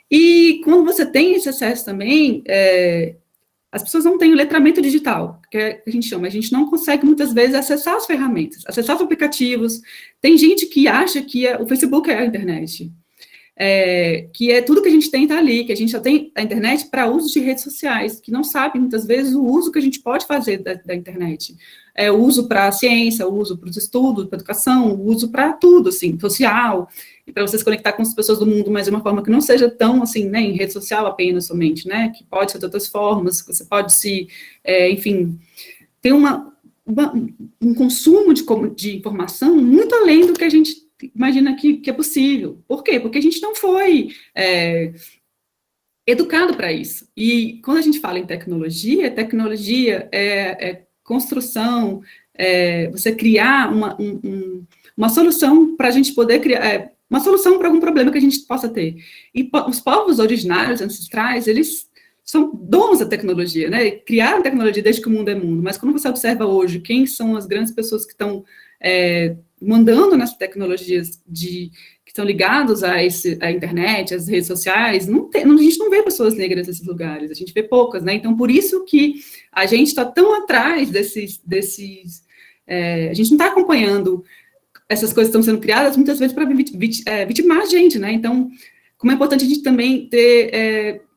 E quando você tem esse acesso também, as pessoas não têm o letramento digital, que a gente chama, a gente não consegue, muitas vezes, acessar as ferramentas, acessar os aplicativos. Tem gente que acha que o Facebook é a internet, que tudo que a gente tem está ali, que a gente só tem a internet para uso de redes sociais, que não sabe, muitas vezes, o uso que a gente pode fazer da internet. O uso para a ciência, o uso para os estudos, para a educação, o uso para tudo, assim, social, e para você se conectar com as pessoas do mundo, mas de uma forma que não seja tão, assim, né, em rede social apenas, somente, né, que pode ser de outras formas, que você pode enfim, ter um consumo de informação muito além do que a gente imagina que é possível. Por quê? Porque a gente não foi educado para isso. E quando a gente fala em tecnologia é construção, você criar uma solução para a gente poder criar, uma solução para algum problema que a gente possa ter. E os povos originários, ancestrais, eles são donos da tecnologia, né? Criaram tecnologia desde que o mundo é mundo, mas quando você observa hoje quem são as grandes pessoas que estão mandando nessas tecnologias que estão ligados à internet, às redes sociais, a gente não vê pessoas negras nesses lugares, a gente vê poucas, né? Então, por isso que a gente está tão atrás a gente não está acompanhando essas coisas que estão sendo criadas, muitas vezes para vitimar a gente, né? Então, como é importante a gente também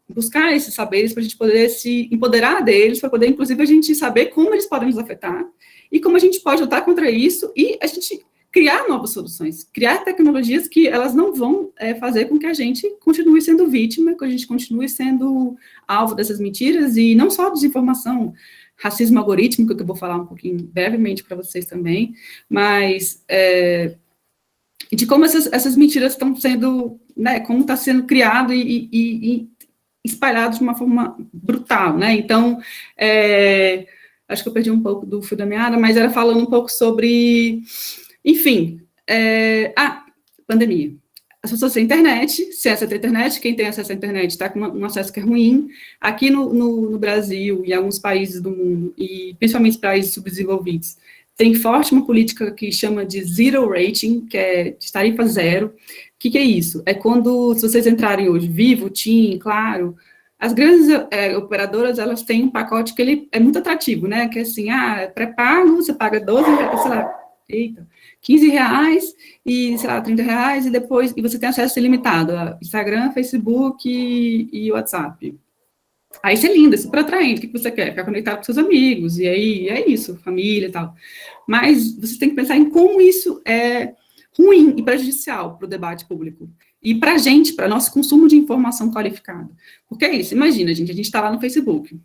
buscar esses saberes para a gente poder se empoderar deles, para poder, inclusive, a gente saber como eles podem nos afetar e como a gente pode lutar contra isso e a gente criar novas soluções, criar tecnologias que elas não vão fazer com que a gente continue sendo vítima, que a gente continue sendo alvo dessas mentiras, e não só desinformação, racismo algorítmico, que eu vou falar um pouquinho brevemente para vocês também, mas de como essas mentiras estão sendo, né, como está sendo criado e espalhado de uma forma brutal, né? Então, acho que eu perdi um pouco do fio da meada, mas era falando um pouco sobre, enfim, pandemia. as pessoas têm internet, se essa tem internet, quem tem acesso à internet está com um acesso que é ruim. Aqui no Brasil e em alguns países do mundo, e principalmente países subdesenvolvidos, tem forte uma política que chama de zero rating, que é de tarifa zero. O que é isso? É quando, se vocês entrarem hoje, Vivo, TIM, Claro, as grandes operadoras, elas têm um pacote que ele é muito atrativo, né? Que é assim, é pré-pago, você paga 12, sei lá, eita, 15 reais e, sei lá, 30 reais, e depois, e você tem acesso ilimitado a Instagram, Facebook e WhatsApp. Aí isso é lindo, é super atraente, o que você quer? Ficar conectado com seus amigos, e aí é isso, família e tal. Mas você tem que pensar em como isso é ruim e prejudicial para o debate público. E para a gente, para nosso consumo de informação qualificada. Porque é isso, imagina, gente, a gente está lá no Facebook,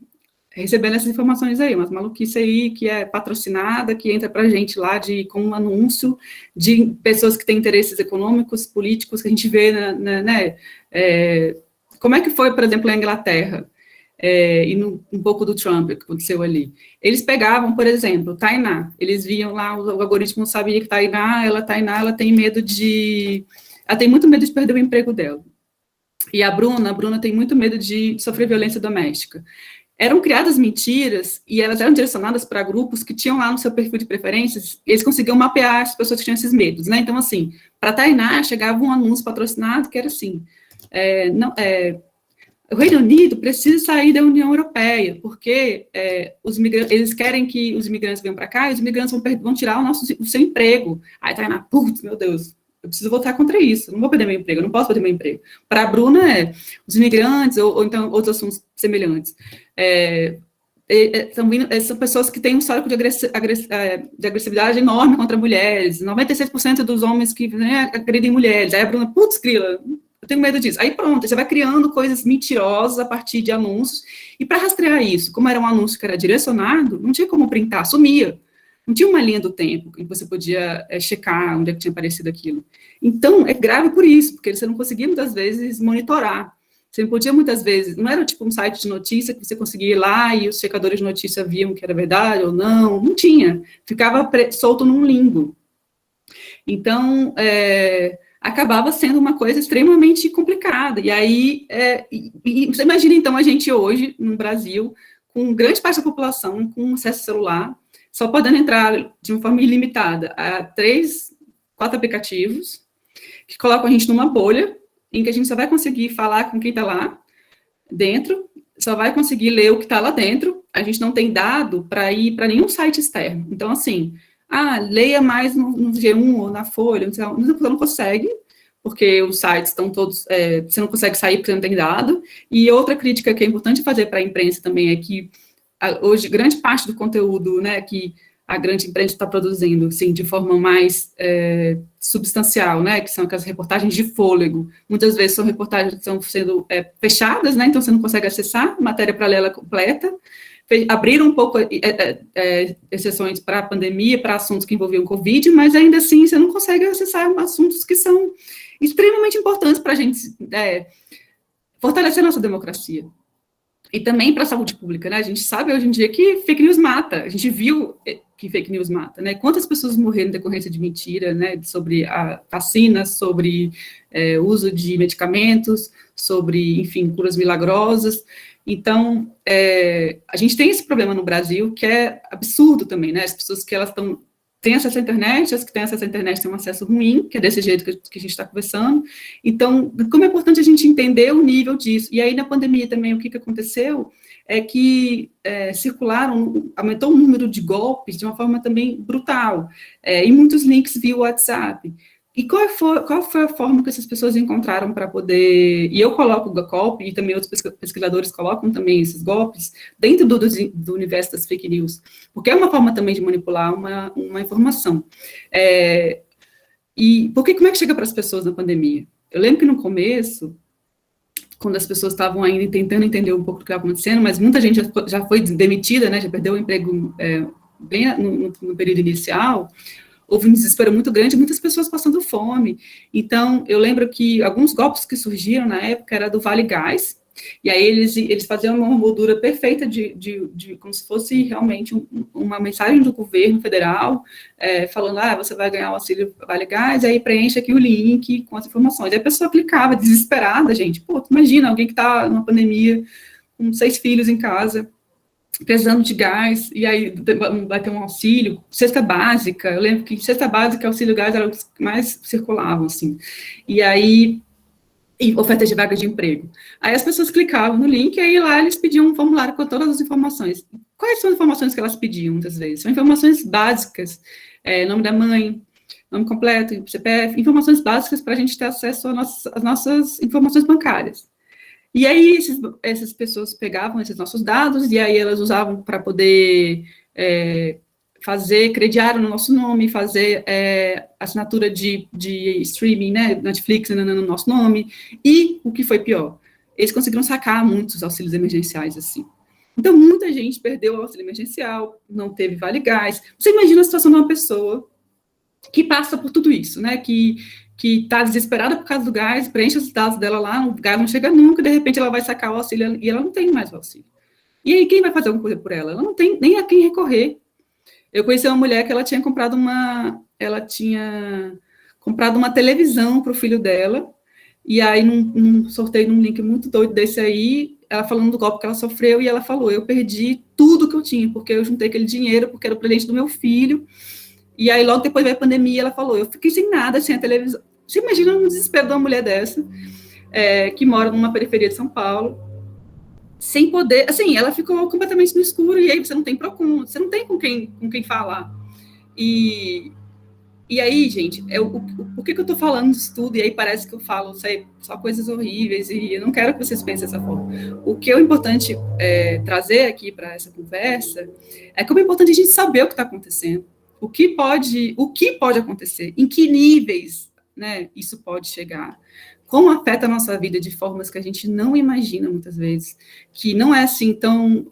recebendo essas informações aí, umas maluquices aí que é patrocinada, que entra para a gente lá com um anúncio de pessoas que têm interesses econômicos, políticos, que a gente vê, né? Como é que foi, por exemplo, na Inglaterra? Um pouco do Trump que aconteceu ali. Eles pegavam, por exemplo, Tainá, eles viam lá, o algoritmo sabia que Tainá, ela tem medo ela tem muito medo de perder o emprego dela. E a Bruna tem muito medo de sofrer violência doméstica. Eram criadas mentiras e elas eram direcionadas para grupos que tinham lá no seu perfil de preferências, eles conseguiam mapear as pessoas que tinham esses medos, né? Então, assim, para Tainá chegava um anúncio patrocinado que era assim, o Reino Unido precisa sair da União Europeia, porque eles querem que os imigrantes venham para cá e os imigrantes vão tirar o seu emprego. Aí tá na putz, meu Deus, eu preciso votar contra isso, eu não vou perder meu emprego, eu não posso perder meu emprego. Para a Bruna, os imigrantes, ou então outros assuntos semelhantes. São pessoas que têm um histórico de agressividade enorme contra mulheres, 96% dos homens que agredem mulheres. Aí a Bruna, putz, grila, eu tenho medo disso. Aí pronto, você vai criando coisas mentirosas a partir de anúncios, e para rastrear isso, como era um anúncio que era direcionado, não tinha como printar, sumia. Não tinha uma linha do tempo em que você podia checar onde é que tinha aparecido aquilo. Então, é grave por isso, porque você não conseguia, muitas vezes, monitorar. Você não podia, muitas vezes, não era tipo um site de notícia que você conseguia ir lá e os checadores de notícia viam que era verdade ou não tinha. Ficava solto num limbo. Então, acabava sendo uma coisa extremamente complicada. E aí, você imagina, então, a gente hoje, no Brasil, com grande parte da população com acesso celular, só podendo entrar de uma forma ilimitada a 3, 4 aplicativos, que colocam a gente numa bolha, em que a gente só vai conseguir falar com quem está lá dentro, só vai conseguir ler o que está lá dentro, a gente não tem dado para ir para nenhum site externo. Então, assim, leia mais no G1 ou na Folha, você não consegue, porque os sites estão todos, você não consegue sair porque não tem dado. E outra crítica que é importante fazer para a imprensa também é que hoje grande parte do conteúdo, né, que a grande imprensa está produzindo, assim, de forma mais substancial, né, que são aquelas reportagens de fôlego, muitas vezes são reportagens que estão sendo fechadas, né, então você não consegue acessar a matéria para ler ela completa. Abriram um pouco exceções para a pandemia, para assuntos que envolviam Covid, mas ainda assim você não consegue acessar assuntos que são extremamente importantes para a gente fortalecer a nossa democracia. E também para a saúde pública, né? A gente sabe hoje em dia que fake news mata, a gente viu que fake news mata, né? Quantas pessoas morreram em decorrência de mentira, né? Sobre a vacina, sobre uso de medicamentos, sobre, enfim, curas milagrosas. Então, a gente tem esse problema no Brasil que é absurdo também, né? As pessoas que elas têm acesso à internet, as que têm acesso à internet têm um acesso ruim, que é desse jeito que a gente está conversando. Então, como é importante a gente entender o nível disso. E aí, na pandemia também, o que aconteceu é que aumentou o número de golpes de uma forma também brutal, e muitos links via WhatsApp. E qual foi a forma que essas pessoas encontraram para poder... E eu coloco o golpe, e também outros pesquisadores colocam também esses golpes, dentro do universo das fake news, porque é uma forma também de manipular uma informação. Como é que chega para as pessoas na pandemia? Eu lembro que no começo, quando as pessoas estavam ainda tentando entender um pouco do que estava acontecendo, mas muita gente já foi demitida, né, já perdeu o emprego bem no período inicial, houve um desespero muito grande, muitas pessoas passando fome. Então, eu lembro que alguns golpes que surgiram na época era do Vale Gás, E aí eles faziam uma moldura perfeita de como se fosse realmente uma mensagem do governo federal, falando, você vai ganhar o auxílio Vale Gás, aí preenche aqui o link com as informações. Aí a pessoa clicava, desesperada, gente. Pô, imagina, alguém que está numa pandemia, com 6 filhos em casa, precisando de gás, e aí vai ter um auxílio, cesta básica. Eu lembro que cesta básica e auxílio gás eram os que mais circulavam, assim. E aí, ofertas de vaga de emprego. Aí as pessoas clicavam no link, e aí lá eles pediam um formulário com todas as informações. Quais são as informações que elas pediam, muitas vezes? São informações básicas, nome da mãe, nome completo, CPF, informações básicas para a gente ter acesso às nossas informações bancárias. E aí essas pessoas pegavam esses nossos dados, e aí elas usavam para poder crediar no nosso nome, fazer assinatura de streaming, né, Netflix no nosso nome, e o que foi pior, eles conseguiram sacar muitos auxílios emergenciais, assim. Então, muita gente perdeu o auxílio emergencial, não teve Vale Gás. Você imagina a situação de uma pessoa que passa por tudo isso, né, que está desesperada por causa do gás, preenche os dados dela lá, o gás não chega nunca, de repente ela vai sacar o auxílio, e ela não tem mais o auxílio. E aí, quem vai fazer alguma coisa por ela? Ela não tem nem a quem recorrer. Eu conheci uma mulher que ela tinha comprado uma televisão para o filho dela, e aí, num sorteio, num link muito doido desse aí, ela falando do golpe que ela sofreu, e ela falou, eu perdi tudo que eu tinha, porque eu juntei aquele dinheiro, porque era o presente do meu filho, e aí, logo depois veio a pandemia, ela falou, eu fiquei sem nada, sem a televisão. Você imagina um desespero de uma mulher dessa, que mora numa periferia de São Paulo, sem poder, assim, ela ficou completamente no escuro, e aí você não tem Procon, você não tem com quem falar. E aí, gente, por que eu tô falando disso tudo, e aí parece que eu falo só coisas horríveis, e eu não quero que vocês pensem dessa forma. O que é importante trazer aqui para essa conversa é como é importante a gente saber o que está acontecendo, o que pode acontecer, em que níveis, né, isso pode chegar, como afeta a nossa vida de formas que a gente não imagina muitas vezes, que não é assim tão,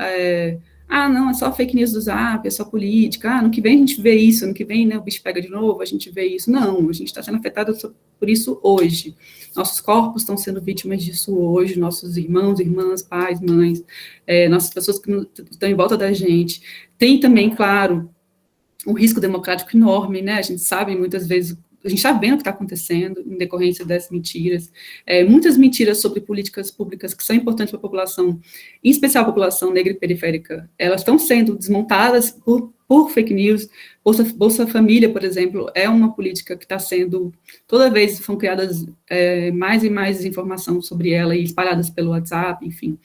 não, é só fake news do Zap, é só política, ano que vem a gente vê isso, ano que vem, né, o bicho pega de novo, a gente vê isso. Não, a gente está sendo afetado por isso hoje. Nossos corpos estão sendo vítimas disso hoje, nossos irmãos, irmãs, pais, mães, nossas pessoas que estão em volta da gente. Tem também, claro, um risco democrático enorme, né, a gente sabe muitas vezes, a gente está vendo o que está acontecendo em decorrência dessas mentiras, muitas mentiras sobre políticas públicas que são importantes para a população, em especial a população negra e periférica, elas estão sendo desmontadas por fake news. Bolsa Família, por exemplo, é uma política que está sendo, toda vez são criadas mais e mais informação sobre ela e espalhadas pelo WhatsApp, enfim.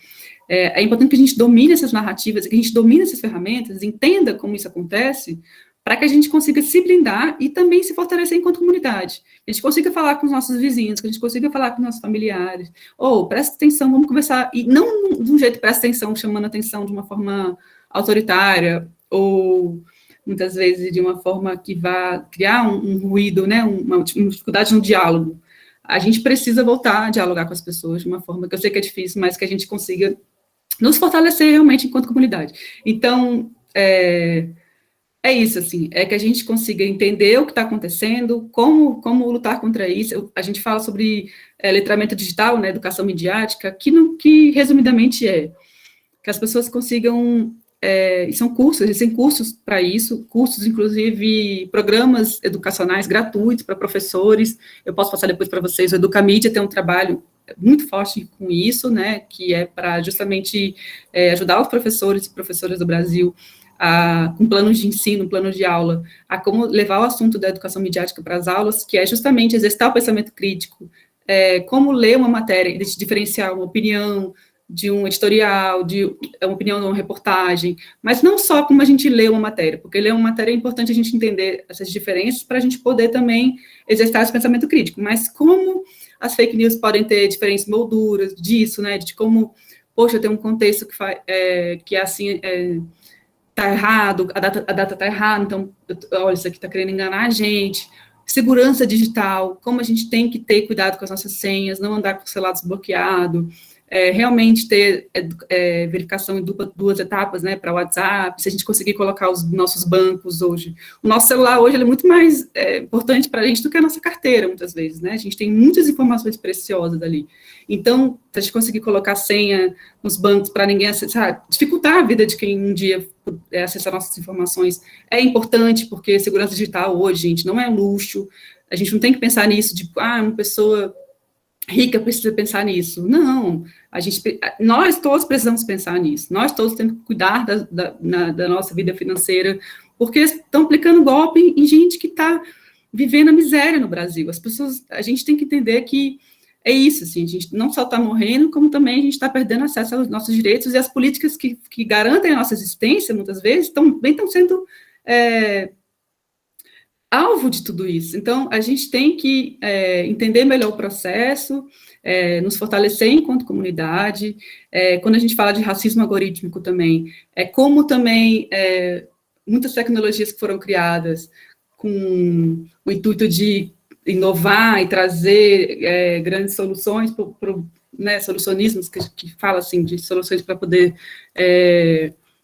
É importante que a gente domine essas narrativas, que a gente domine essas ferramentas, entenda como isso acontece, para que a gente consiga se blindar e também se fortalecer enquanto comunidade. A gente consiga falar com os nossos vizinhos, que a gente consiga falar com os nossos familiares. Presta atenção, vamos conversar. E não de um jeito presta atenção, chamando atenção de uma forma autoritária, ou muitas vezes de uma forma que vá criar um ruído, né, uma dificuldade no diálogo. A gente precisa voltar a dialogar com as pessoas de uma forma que eu sei que é difícil, mas que a gente consiga nos fortalecer realmente enquanto comunidade. Então, é isso, assim, é que a gente consiga entender o que está acontecendo, como lutar contra isso. A gente fala sobre letramento digital, né, educação midiática, que resumidamente que as pessoas consigam, são cursos, existem cursos para isso, cursos, inclusive, programas educacionais gratuitos para professores. Eu posso passar depois para vocês, o Educamídia tem um trabalho muito forte com isso, né, que é para justamente ajudar os professores e professoras do Brasil com planos de ensino, planos de aula, a como levar o assunto da educação midiática para as aulas, que é justamente exercitar o pensamento crítico, como ler uma matéria, diferenciar uma opinião de um editorial, de uma opinião de uma reportagem, mas não só como a gente lê uma matéria, porque ler uma matéria é importante a gente entender essas diferenças para a gente poder também exercitar esse pensamento crítico, mas como as fake news podem ter diferentes molduras disso, né, de como, poxa, tem um contexto que é assim, tá errado, a data tá errada, então, olha, isso aqui tá querendo enganar a gente. Segurança digital, como a gente tem que ter cuidado com as nossas senhas, não andar com o celular desbloqueado, realmente ter verificação em duas etapas, né, para o WhatsApp, se a gente conseguir colocar os nossos bancos hoje. O nosso celular hoje ele é muito mais importante para a gente do que a nossa carteira, muitas vezes, né? A gente tem muitas informações preciosas ali. Então, se a gente conseguir colocar senha nos bancos para ninguém acessar, dificultar a vida de quem um dia acessar nossas informações, é importante, porque segurança digital hoje, gente, não é luxo. A gente não tem que pensar nisso, de, uma pessoa rica precisa pensar nisso. Não, nós todos precisamos pensar nisso. Nós todos temos que cuidar da nossa vida financeira, porque estão aplicando golpe em gente que está vivendo a miséria no Brasil. A gente tem que entender que é isso, assim, a gente não só está morrendo, como também a gente está perdendo acesso aos nossos direitos, e as políticas que garantem a nossa existência, muitas vezes, também estão sendo alvo de tudo isso. Então, a gente tem que entender melhor o processo, nos fortalecer enquanto comunidade. Quando a gente fala de racismo algorítmico também, como também muitas tecnologias que foram criadas com o intuito de inovar e trazer grandes soluções, né, solucionismos, que fala assim, de soluções para poder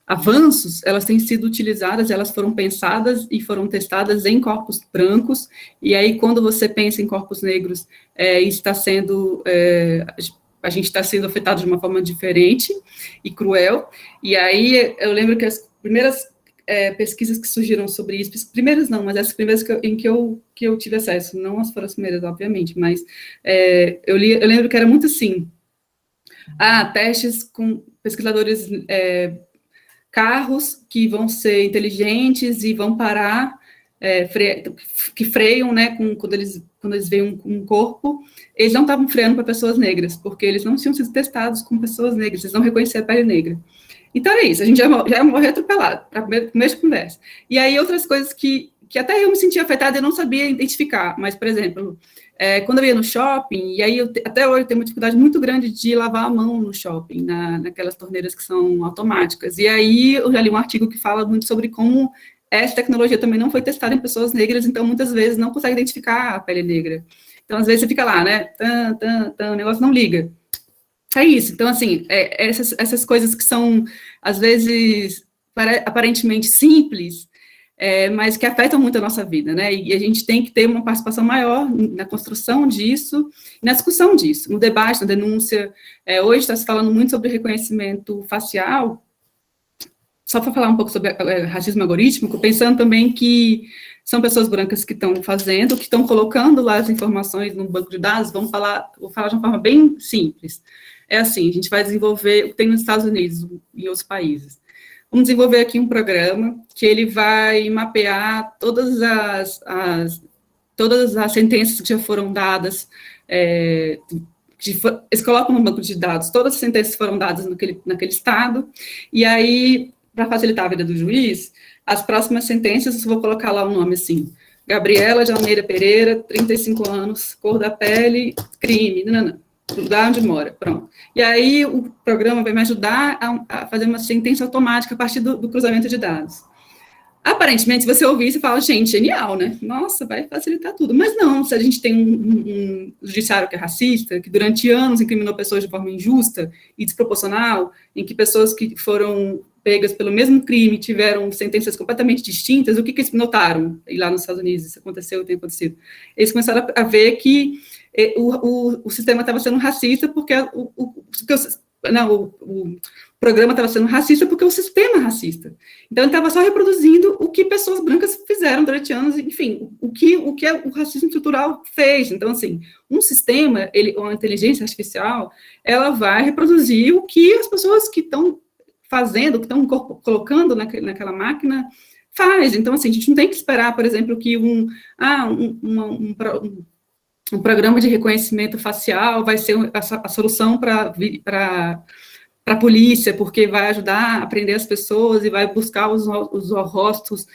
avanços, elas têm sido utilizadas, elas foram pensadas e foram testadas em corpos brancos, e aí quando você pensa em corpos negros, está sendo, a gente está sendo afetado de uma forma diferente e cruel, e aí eu lembro que as primeiras pesquisas que surgiram sobre isso, primeiras não, mas as primeiras em que eu tive acesso, não as foram as primeiras, obviamente, mas eu lembro que era muito assim, testes com pesquisadores, carros que vão ser inteligentes e vão parar, que freiam, né, quando eles veem um corpo, eles não estavam freando para pessoas negras, porque eles não tinham sido testados com pessoas negras, eles não reconheciam a pele negra. Então, é isso, a gente já morreu atropelado, para começo de conversa. E aí, outras coisas que até eu me sentia afetada, eu não sabia identificar, mas, por exemplo, quando eu ia no shopping, e aí até hoje eu tenho uma dificuldade muito grande de lavar a mão no shopping, naquelas torneiras que são automáticas, e aí eu já li um artigo que fala muito sobre como essa tecnologia também não foi testada em pessoas negras, então muitas vezes não consegue identificar a pele negra. Então, às vezes você fica lá, né, o negócio não liga. É isso, então, assim, essas coisas que são, às vezes, aparentemente simples, mas que afetam muito a nossa vida, né, e a gente tem que ter uma participação maior na construção disso, na discussão disso, no debate, na denúncia. Hoje está se falando muito sobre reconhecimento facial, só para falar um pouco sobre racismo algorítmico, pensando também que são pessoas brancas que estão fazendo, que estão colocando lá as informações no banco de dados, vou falar de uma forma bem simples. É assim, a gente vai desenvolver, tem nos Estados Unidos e em outros países, vamos desenvolver aqui um programa que ele vai mapear todas as sentenças que já foram dadas, eles colocam no banco de dados todas as sentenças que foram dadas naquele estado, e aí, para facilitar a vida do juiz, as próximas sentenças, eu vou colocar lá o nome assim, Gabriela de Almeida Pereira, 35 anos, cor da pele, crime, lugar onde mora, pronto. E aí o programa vai me ajudar a fazer uma sentença automática a partir do cruzamento de dados. Aparentemente, se você ouvir, você fala, gente, genial, né? Nossa, vai facilitar tudo. Mas não, se a gente tem um judiciário que é racista, que durante anos incriminou pessoas de forma injusta e desproporcional, em que pessoas que foram pegas pelo mesmo crime tiveram sentenças completamente distintas, o que eles notaram? E lá nos Estados Unidos isso aconteceu, tem acontecido. Eles começaram a ver que o sistema estava sendo racista porque o programa estava sendo racista porque o sistema é racista. Então, ele estava só reproduzindo o que pessoas brancas fizeram durante anos, enfim, o que o racismo estrutural fez. Então, assim, um sistema, uma inteligência artificial, ela vai reproduzir o que as pessoas que estão fazendo, que estão colocando naquela máquina, faz. Então, assim, a gente não tem que esperar, por exemplo, que um programa de reconhecimento facial vai ser a solução para a polícia, porque vai ajudar a prender as pessoas e vai buscar os rostos,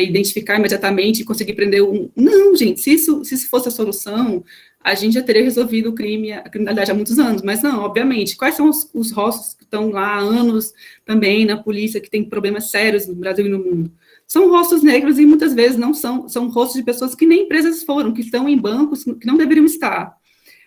identificar imediatamente e conseguir prender um... Não, gente, se isso fosse a solução, a gente já teria resolvido a criminalidade há muitos anos, mas não, obviamente. Quais são os rostos que estão lá há anos também na polícia, que tem problemas sérios no Brasil e no mundo? São rostos negros e muitas vezes não são rostos de pessoas que nem presas foram, que estão em bancos que não deveriam estar.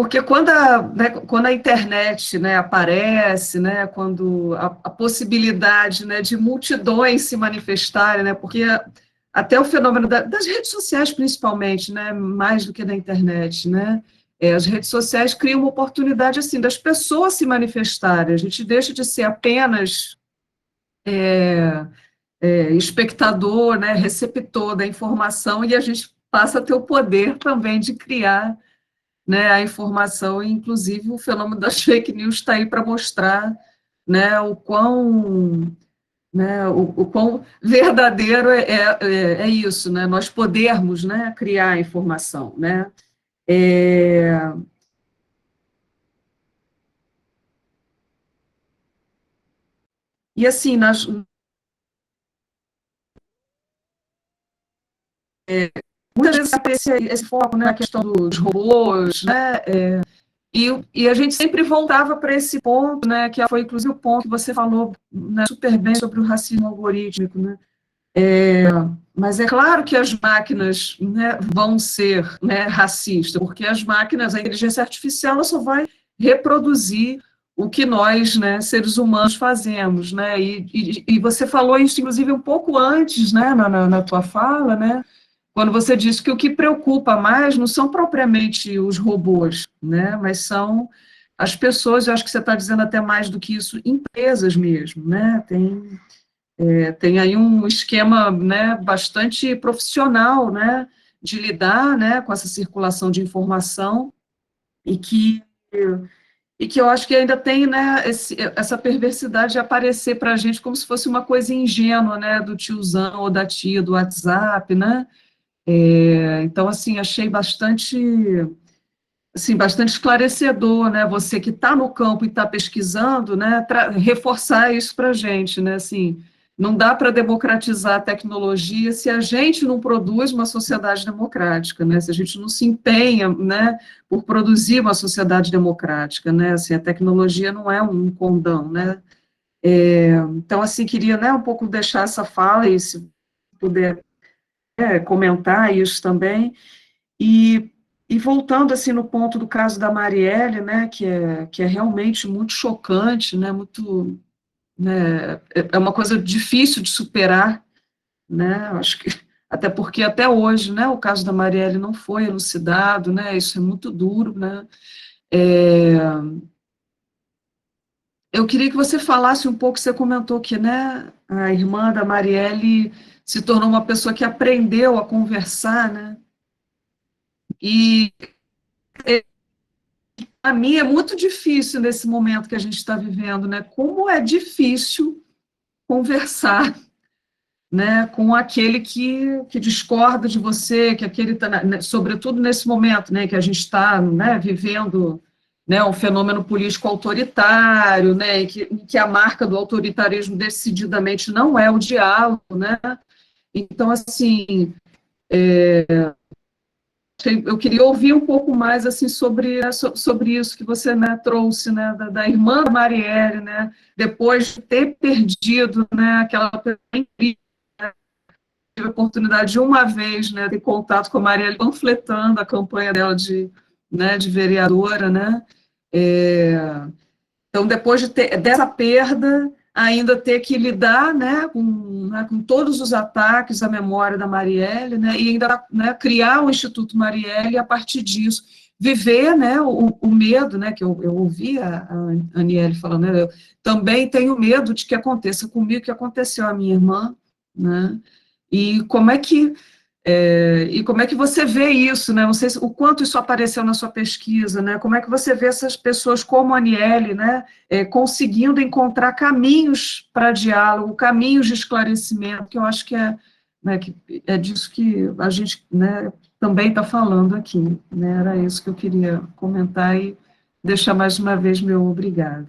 porque quando a internet, né, aparece, né, quando a possibilidade, né, de multidões se manifestarem, né, porque até o fenômeno das redes sociais, principalmente, né, mais do que da internet, né, as redes sociais criam uma oportunidade, assim, das pessoas se manifestarem, a gente deixa de ser apenas espectador, né, receptor da informação, e a gente passa a ter o poder também de criar, né, a informação, e inclusive o fenômeno das fake news está aí para mostrar, né, o quão, né, o quão verdadeiro é isso, né, nós podermos, né, criar a informação, né. E assim, muitas vezes aparece esse foco, né, a questão dos robôs, né, e a gente sempre voltava para esse ponto, né, que foi inclusive o ponto que você falou, né, super bem sobre o racismo algorítmico, né. Mas é claro que as máquinas, né, vão ser, né, racistas, porque as máquinas, a inteligência artificial, ela só vai reproduzir o que nós, né, seres humanos fazemos, né, e você falou isso, inclusive, um pouco antes, né, na tua fala, né, quando você disse que o que preocupa mais não são propriamente os robôs, né, mas são as pessoas, eu acho que você está dizendo até mais do que isso, empresas mesmo, né, tem aí um esquema, né, bastante profissional, né, de lidar, né, com essa circulação de informação, e que, e que eu acho que ainda tem, né, essa perversidade de aparecer para a gente como se fosse uma coisa ingênua, né, do tiozão ou da tia do WhatsApp, né. Então, assim, achei bastante esclarecedor, né, você que está no campo e está pesquisando, né, reforçar isso para a gente, né, assim, não dá para democratizar a tecnologia se a gente não produz uma sociedade democrática, né, se a gente não se empenha, né, por produzir uma sociedade democrática, né, assim, a tecnologia não é um condão, né. Então, assim, queria, né, um pouco deixar essa fala, e se puder comentar isso também, e voltando, assim, no ponto do caso da Marielle, né, que é realmente muito chocante, né, muito, né, é uma coisa difícil de superar, né, acho que, até porque até hoje, né, o caso da Marielle não foi elucidado, né, isso é muito duro, né. Eu queria que você falasse um pouco, você comentou que, né, a irmã da Marielle se tornou uma pessoa que aprendeu a conversar, né, e a mim é muito difícil nesse momento que a gente está vivendo, né? Como é difícil conversar, né, com aquele que discorda de você, que aquele tá, né, sobretudo nesse momento, né, que a gente está, né, vivendo, né, um fenômeno político autoritário, né, em que a marca do autoritarismo decididamente não é o diálogo, né? Então, assim, eu queria ouvir um pouco mais, assim, sobre isso que você, né, trouxe, né, da irmã da Marielle, né, depois de ter perdido, né, aquela incrível, tive a oportunidade de uma vez, né, ter contato com a Marielle panfletando a campanha dela né, de vereadora, né. Então, depois dessa perda, ainda ter que lidar, né, com todos os ataques à memória da Marielle, né, e ainda, né, criar o Instituto Marielle, e a partir disso viver, né, o medo, né, que eu ouvi a Aniele falando, né, eu também tenho medo de que aconteça comigo, que aconteceu à minha irmã, né, e como é que você vê isso, né? Não sei o quanto isso apareceu na sua pesquisa, né? Como é que você vê essas pessoas como a Aniele, né, conseguindo encontrar caminhos para diálogo, caminhos de esclarecimento, que eu acho que né, que é disso que a gente, né, também está falando aqui, né? Era isso que eu queria comentar e deixar mais uma vez meu obrigado.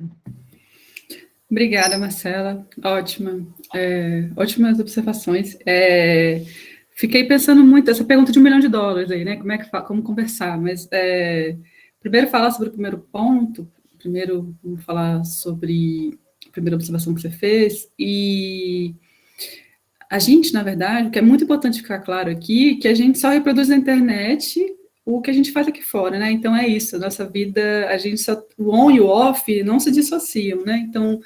Obrigada, Marcela. Ótimas observações. Fiquei pensando muito essa pergunta de $1 milhão aí, né? Como conversar? Mas primeiro falar sobre o primeiro ponto. Primeiro vamos falar sobre a primeira observação que você fez. E a gente, na verdade, o que é muito importante ficar claro aqui, que a gente só reproduz na internet o que a gente faz aqui fora, né? Então é isso, nossa vida, o on e o off não se dissociam, né? Então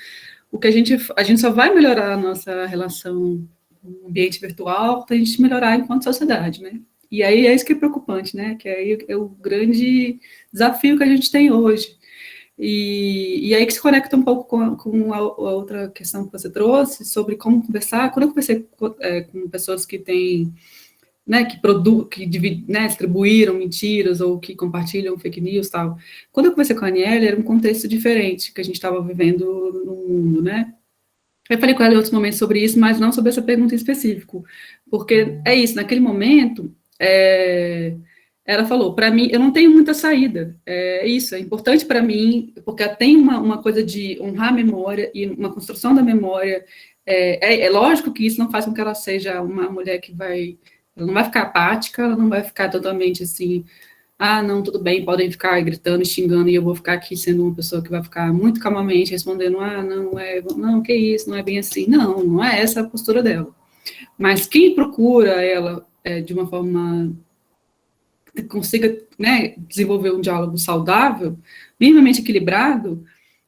o que a gente só vai melhorar a nossa relação no ambiente virtual para a gente melhorar enquanto sociedade, né? E aí é isso que é preocupante, né? Que aí é o grande desafio que a gente tem hoje. E aí que se conecta um pouco com a outra questão que você trouxe sobre como conversar. Quando eu conversei com pessoas que têm, né, distribuíram mentiras ou que compartilham fake news e tal, quando eu conversei com a Aniele, era um contexto diferente que a gente estava vivendo no mundo, né? Eu falei com ela em outros momentos sobre isso, mas não sobre essa pergunta em específico, porque é isso, naquele momento, ela falou, para mim, eu não tenho muita saída, é isso, é importante para mim, porque tem uma coisa de honrar a memória e uma construção da memória, é lógico que isso não faz com que ela seja uma mulher ela não vai ficar apática, ela não vai ficar totalmente assim, não, tudo bem, podem ficar gritando e xingando, e eu vou ficar aqui sendo uma pessoa que vai ficar muito calmamente respondendo, não, que isso, não é bem assim, não é essa a postura dela. Mas quem procura ela de uma forma que consiga, né, desenvolver um diálogo saudável, minimamente equilibrado,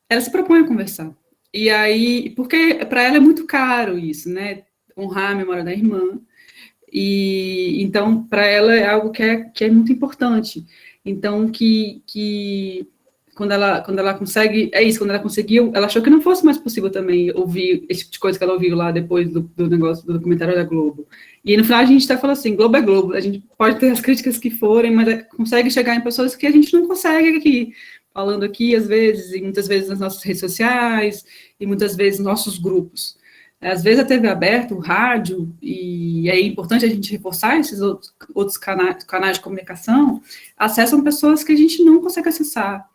ela se propõe a conversar. E aí, porque para ela é muito caro isso, né, honrar a memória da irmã, e então para ela é algo que é muito importante. Então quando ela consegue, quando ela conseguiu, ela achou que não fosse mais possível também ouvir esse tipo de coisa que ela ouviu lá depois do negócio do documentário da Globo. E no final a gente até falou assim, Globo é Globo, a gente pode ter as críticas que forem, mas consegue chegar em pessoas que a gente não consegue aqui, falando aqui às vezes, e muitas vezes nas nossas redes sociais, e muitas vezes nos nossos grupos. Às vezes a TV aberta, o rádio, e é importante a gente reforçar esses outros canais de comunicação, acessam pessoas que a gente não consegue acessar.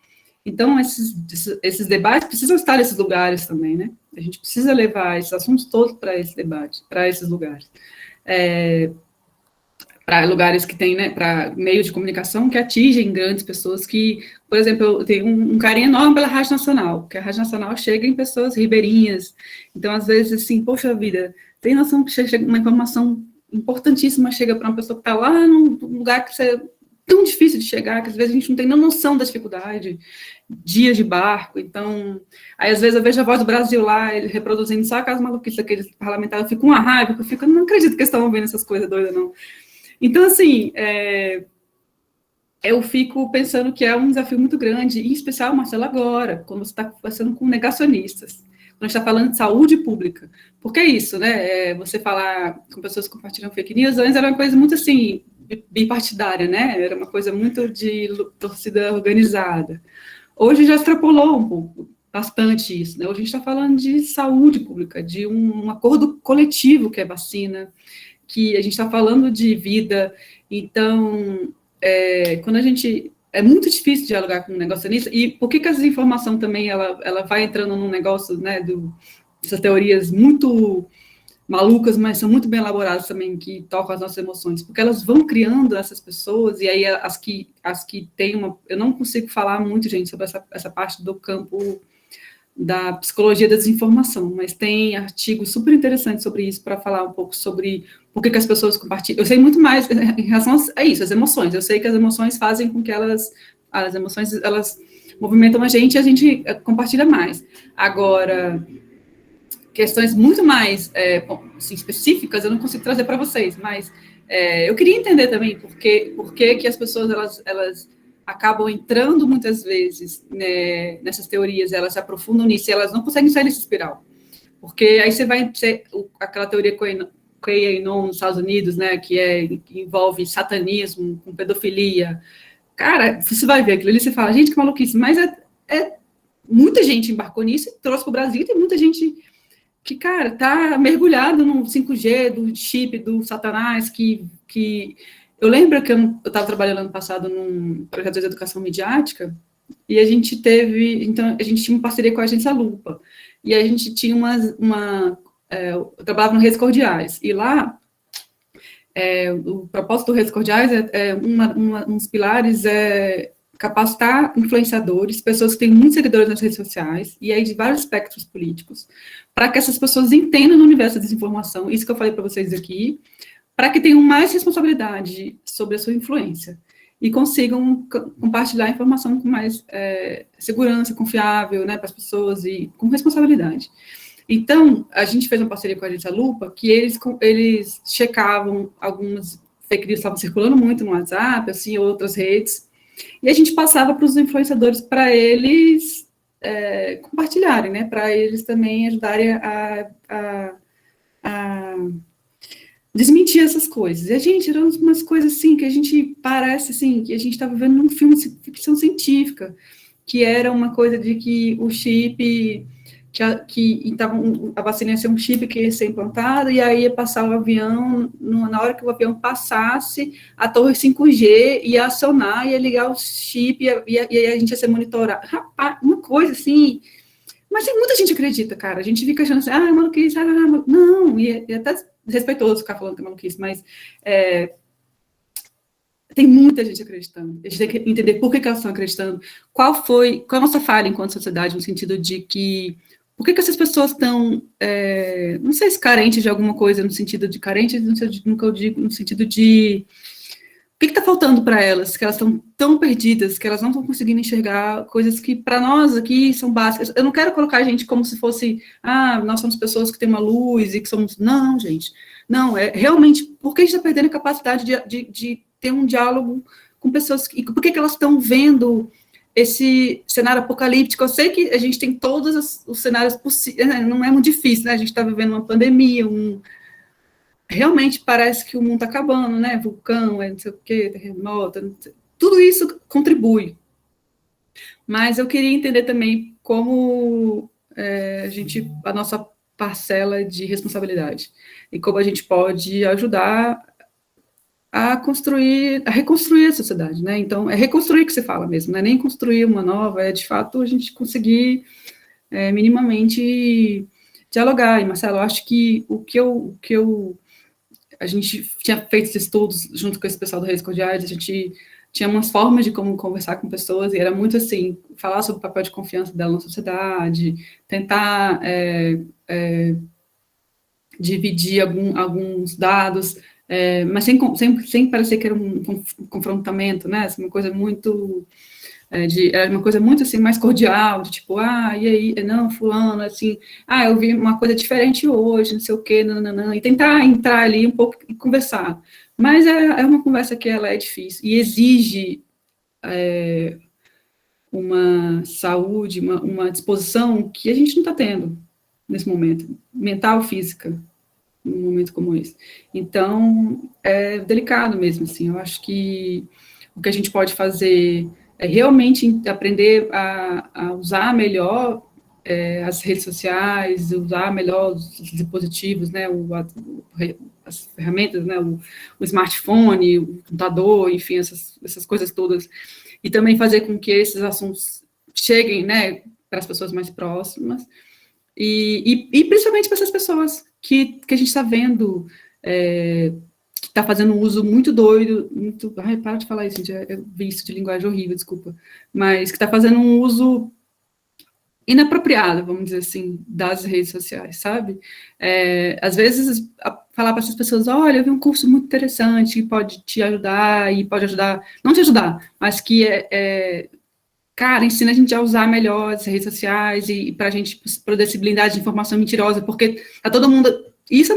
Então, esses debates precisam estar nesses lugares também, né? A gente precisa levar esses assuntos todos para esse debate, para esses lugares. Para lugares que tem, né, para meios de comunicação que atingem grandes pessoas que, por exemplo, eu tenho um carinho enorme pela Rádio Nacional, porque a Rádio Nacional chega em pessoas ribeirinhas, então, às vezes, assim, poxa vida, tem noção que chega uma informação importantíssima, chega para uma pessoa que está lá num lugar que é tão difícil de chegar, que às vezes a gente não tem nem noção da dificuldade, dias de barco, então, aí às vezes eu vejo a Voz do Brasil lá, ele reproduzindo só aquelas maluquices daqueles parlamentares, eu fico com uma raiva, eu não acredito que eles estão vendo essas coisas doidas, não. Então, assim, eu fico pensando que é um desafio muito grande, em especial, Marcelo, agora, quando você está conversando com negacionistas, quando a gente está falando de saúde pública, porque é isso, né, você falar com pessoas que compartilham fake news, antes era uma coisa muito, assim, bipartidária, né, era uma coisa muito de torcida organizada. Hoje já extrapolou um pouco, bastante isso, né, hoje a gente está falando de saúde pública, de um acordo coletivo que é vacina, que a gente está falando de vida, então, quando a gente... É muito difícil dialogar com um negacionista, e por que a desinformação também, ela vai entrando num negócio, né, dessas teorias muito malucas, mas são muito bem elaboradas também, que tocam as nossas emoções, porque elas vão criando essas pessoas, e aí as que têm uma... Eu não consigo falar muito, gente, sobre essa parte do campo da psicologia da desinformação, mas tem artigos super interessantes sobre isso, para falar um pouco sobre por que as pessoas compartilham. Eu sei muito mais em relação a isso, as emoções. Eu sei que as emoções fazem com que as emoções, elas movimentam a gente e a gente compartilha mais. Agora, questões muito mais assim, específicas, eu não consigo trazer para vocês, mas eu queria entender também por que as pessoas, elas acabam entrando muitas vezes, né, nessas teorias, elas se aprofundam nisso e elas não conseguem sair dessa espiral. Porque aí você vai ter aquela teoria QAnon nos Estados Unidos, né, que envolve satanismo com pedofilia. Cara, você vai ver aquilo ali e você fala, gente, que maluquice, mas muita gente embarcou nisso e trouxe para o Brasil, e tem muita gente que, cara, tá mergulhado no 5G, do chip, do satanás, que eu lembro que eu estava trabalhando ano passado num projeto de educação midiática, e a gente tinha uma parceria com a agência Lupa, e a gente tinha eu trabalhava no Redes Cordiais, e lá, o propósito do Redes Cordiais uns pilares capacitar influenciadores, pessoas que têm muitos seguidores nas redes sociais, e aí de vários espectros políticos, para que essas pessoas entendam no universo da desinformação, isso que eu falei para vocês aqui, para que tenham mais responsabilidade sobre a sua influência. e consigam compartilhar a informação com mais segurança, confiável, né, para as pessoas e com responsabilidade. Então, a gente fez uma parceria com a Agência Lupa, que eles checavam algumas fake news que estavam circulando muito no WhatsApp, assim, outras redes, e a gente passava para os influenciadores para eles compartilharem, né, para eles também ajudarem a desmentir essas coisas. E a gente, eram umas coisas assim, que a gente parece, assim, que a gente estava vendo num filme de ficção científica, que era uma coisa de que o chip, a vacina ia ser um chip que ia ser implantado, e aí ia passar o avião, na hora que o avião passasse, a torre 5G ia acionar, ia ligar o chip, e a gente ia ser monitorado. Rapaz, uma coisa assim... Mas tem muita gente que acredita, cara. A gente fica achando assim, maluquice, não, e é até respeitoso ficar falando que é maluquice, mas tem muita gente acreditando. A gente tem que entender por que elas estão acreditando, qual é a nossa falha enquanto sociedade, no sentido de que, por que essas pessoas estão, não sei se carentes de alguma coisa, no sentido de carentes, nunca eu digo, no sentido de, o que está faltando para elas, que elas estão tão perdidas, que elas não estão conseguindo enxergar coisas que, para nós aqui, são básicas. Eu não quero colocar a gente como se fosse, nós somos pessoas que têm uma luz e que somos... Não, gente. Não, é realmente, por que a gente está perdendo a capacidade de ter um diálogo com pessoas, e por que elas estão vendo esse cenário apocalíptico? Eu sei que a gente tem todos os cenários possíveis, não é muito difícil, né? A gente está vivendo uma pandemia, realmente parece que o mundo está acabando, né? Vulcão, não sei o quê, terremoto, tudo isso contribui. Mas eu queria entender também como a nossa parcela de responsabilidade, e como a gente pode ajudar a reconstruir a sociedade, né? Então, é reconstruir que se fala mesmo, não é nem construir uma nova, é de fato a gente conseguir minimamente dialogar. E, Marcelo, eu acho que a gente tinha feito esses estudos junto com esse pessoal do Redes Cordiais, a gente tinha umas formas de como conversar com pessoas, e era muito assim, falar sobre o papel de confiança dela na sociedade, tentar dividir alguns dados, mas sem parecer que era um confrontamento, né? Uma coisa muito... era uma coisa muito assim, mais cordial, de tipo, e aí, não, fulano, assim, eu vi uma coisa diferente hoje, não sei o quê, nananã, e tentar entrar ali um pouco e conversar. Mas é uma conversa que ela é difícil, e exige uma saúde, uma disposição que a gente não está tendo nesse momento, mental, física, num momento como esse. Então, é delicado mesmo, assim, eu acho que o que a gente pode fazer é realmente aprender a usar melhor as redes sociais, usar melhor os dispositivos, né, as ferramentas, né, o smartphone, o computador, enfim, essas coisas todas, e também fazer com que esses assuntos cheguem, né, para as pessoas mais próximas, e principalmente para essas pessoas que a gente está vendo, que está fazendo um uso muito doido, para de falar isso, gente, eu vi isso de linguagem horrível, desculpa, mas que está fazendo um uso inapropriado, vamos dizer assim, das redes sociais, sabe? Às vezes, falar para essas pessoas, olha, eu vi um curso muito interessante que pode te ajudar, e pode ajudar, não te ajudar, mas que cara, ensina a gente a usar melhor as redes sociais e para a gente poder se blindar de informação mentirosa, porque tá todo mundo... Isso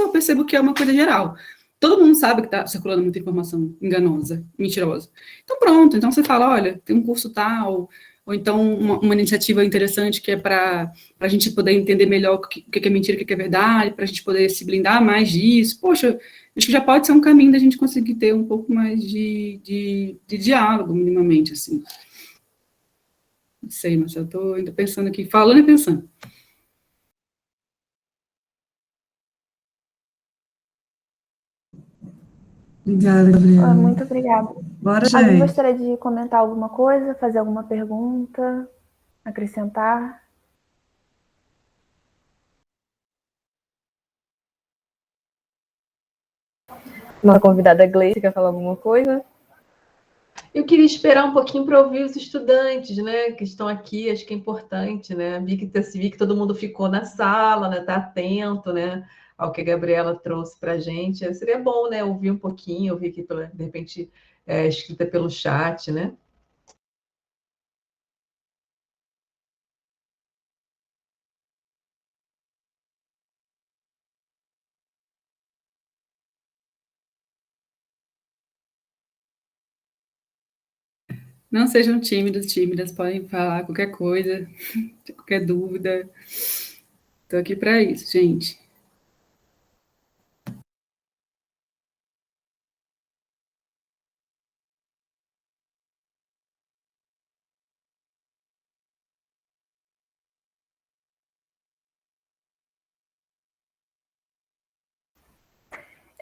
eu percebo que é uma coisa geral. Todo mundo sabe que está circulando muita informação enganosa, mentirosa. Então, pronto. Então, você fala, olha, tem um curso tal, ou então uma iniciativa interessante que é para a gente poder entender melhor o que é mentira, o que é verdade, para a gente poder se blindar mais disso. Poxa, acho que já pode ser um caminho da gente conseguir ter um pouco mais de diálogo, minimamente, assim. Não sei, mas eu estou ainda pensando aqui, falando e pensando. Obrigada, Gabriela. Muito obrigada. Bora, Alguém gente. gostaria de comentar alguma coisa, fazer alguma pergunta, acrescentar? Nossa convidada Gleice quer falar alguma coisa? Eu queria esperar um pouquinho para ouvir os estudantes, né, que estão aqui, acho que é importante, né? Vi que todo mundo ficou na sala, né, tá atento, né, ao que a Gabriela trouxe para a gente. Seria bom, né, ouvir um pouquinho, ouvir aqui, de repente, escrita pelo chat, né? Não sejam tímidos, tímidas, podem falar qualquer coisa, qualquer dúvida. Estou aqui para isso, gente.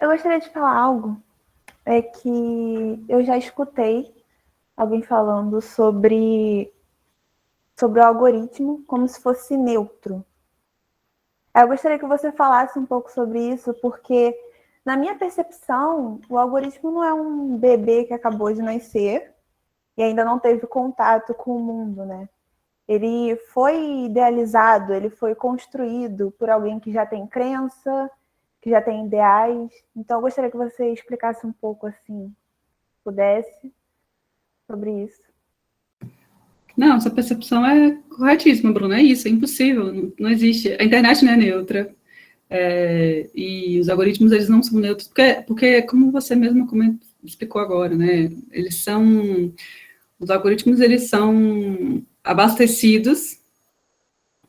Eu gostaria de falar algo, é que eu já escutei alguém falando sobre o algoritmo como se fosse neutro. Eu gostaria que você falasse um pouco sobre isso, porque, na minha percepção, o algoritmo não é um bebê que acabou de nascer e ainda não teve contato com o mundo, né? Ele foi idealizado, ele foi construído por alguém que já tem crença, que já tem ideais. Então, eu gostaria que você explicasse um pouco, assim, pudesse, sobre isso. Não, essa percepção é corretíssima, Bruna, é isso, é impossível, não existe. A internet não é neutra, e os algoritmos, eles não são neutros, porque como você mesma explicou agora, né, os algoritmos, eles são abastecidos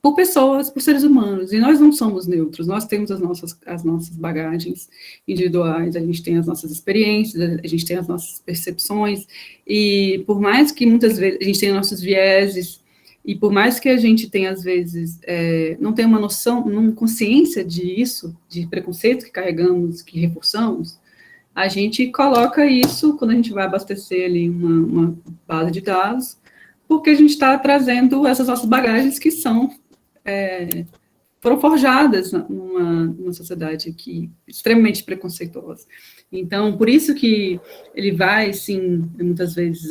por pessoas, por seres humanos, e nós não somos neutros, nós temos as nossas bagagens individuais, a gente tem as nossas experiências, a gente tem as nossas percepções, e por mais que muitas vezes a gente tenha nossos vieses, e por mais que a gente tenha, às vezes, não tenha uma noção, uma consciência disso, de preconceito que carregamos, que reforçamos, a gente coloca isso, quando a gente vai abastecer ali uma base de dados, porque a gente está trazendo essas nossas bagagens que foram forjadas numa sociedade aqui extremamente preconceituosa. Então, por isso que ele vai, sim, muitas vezes,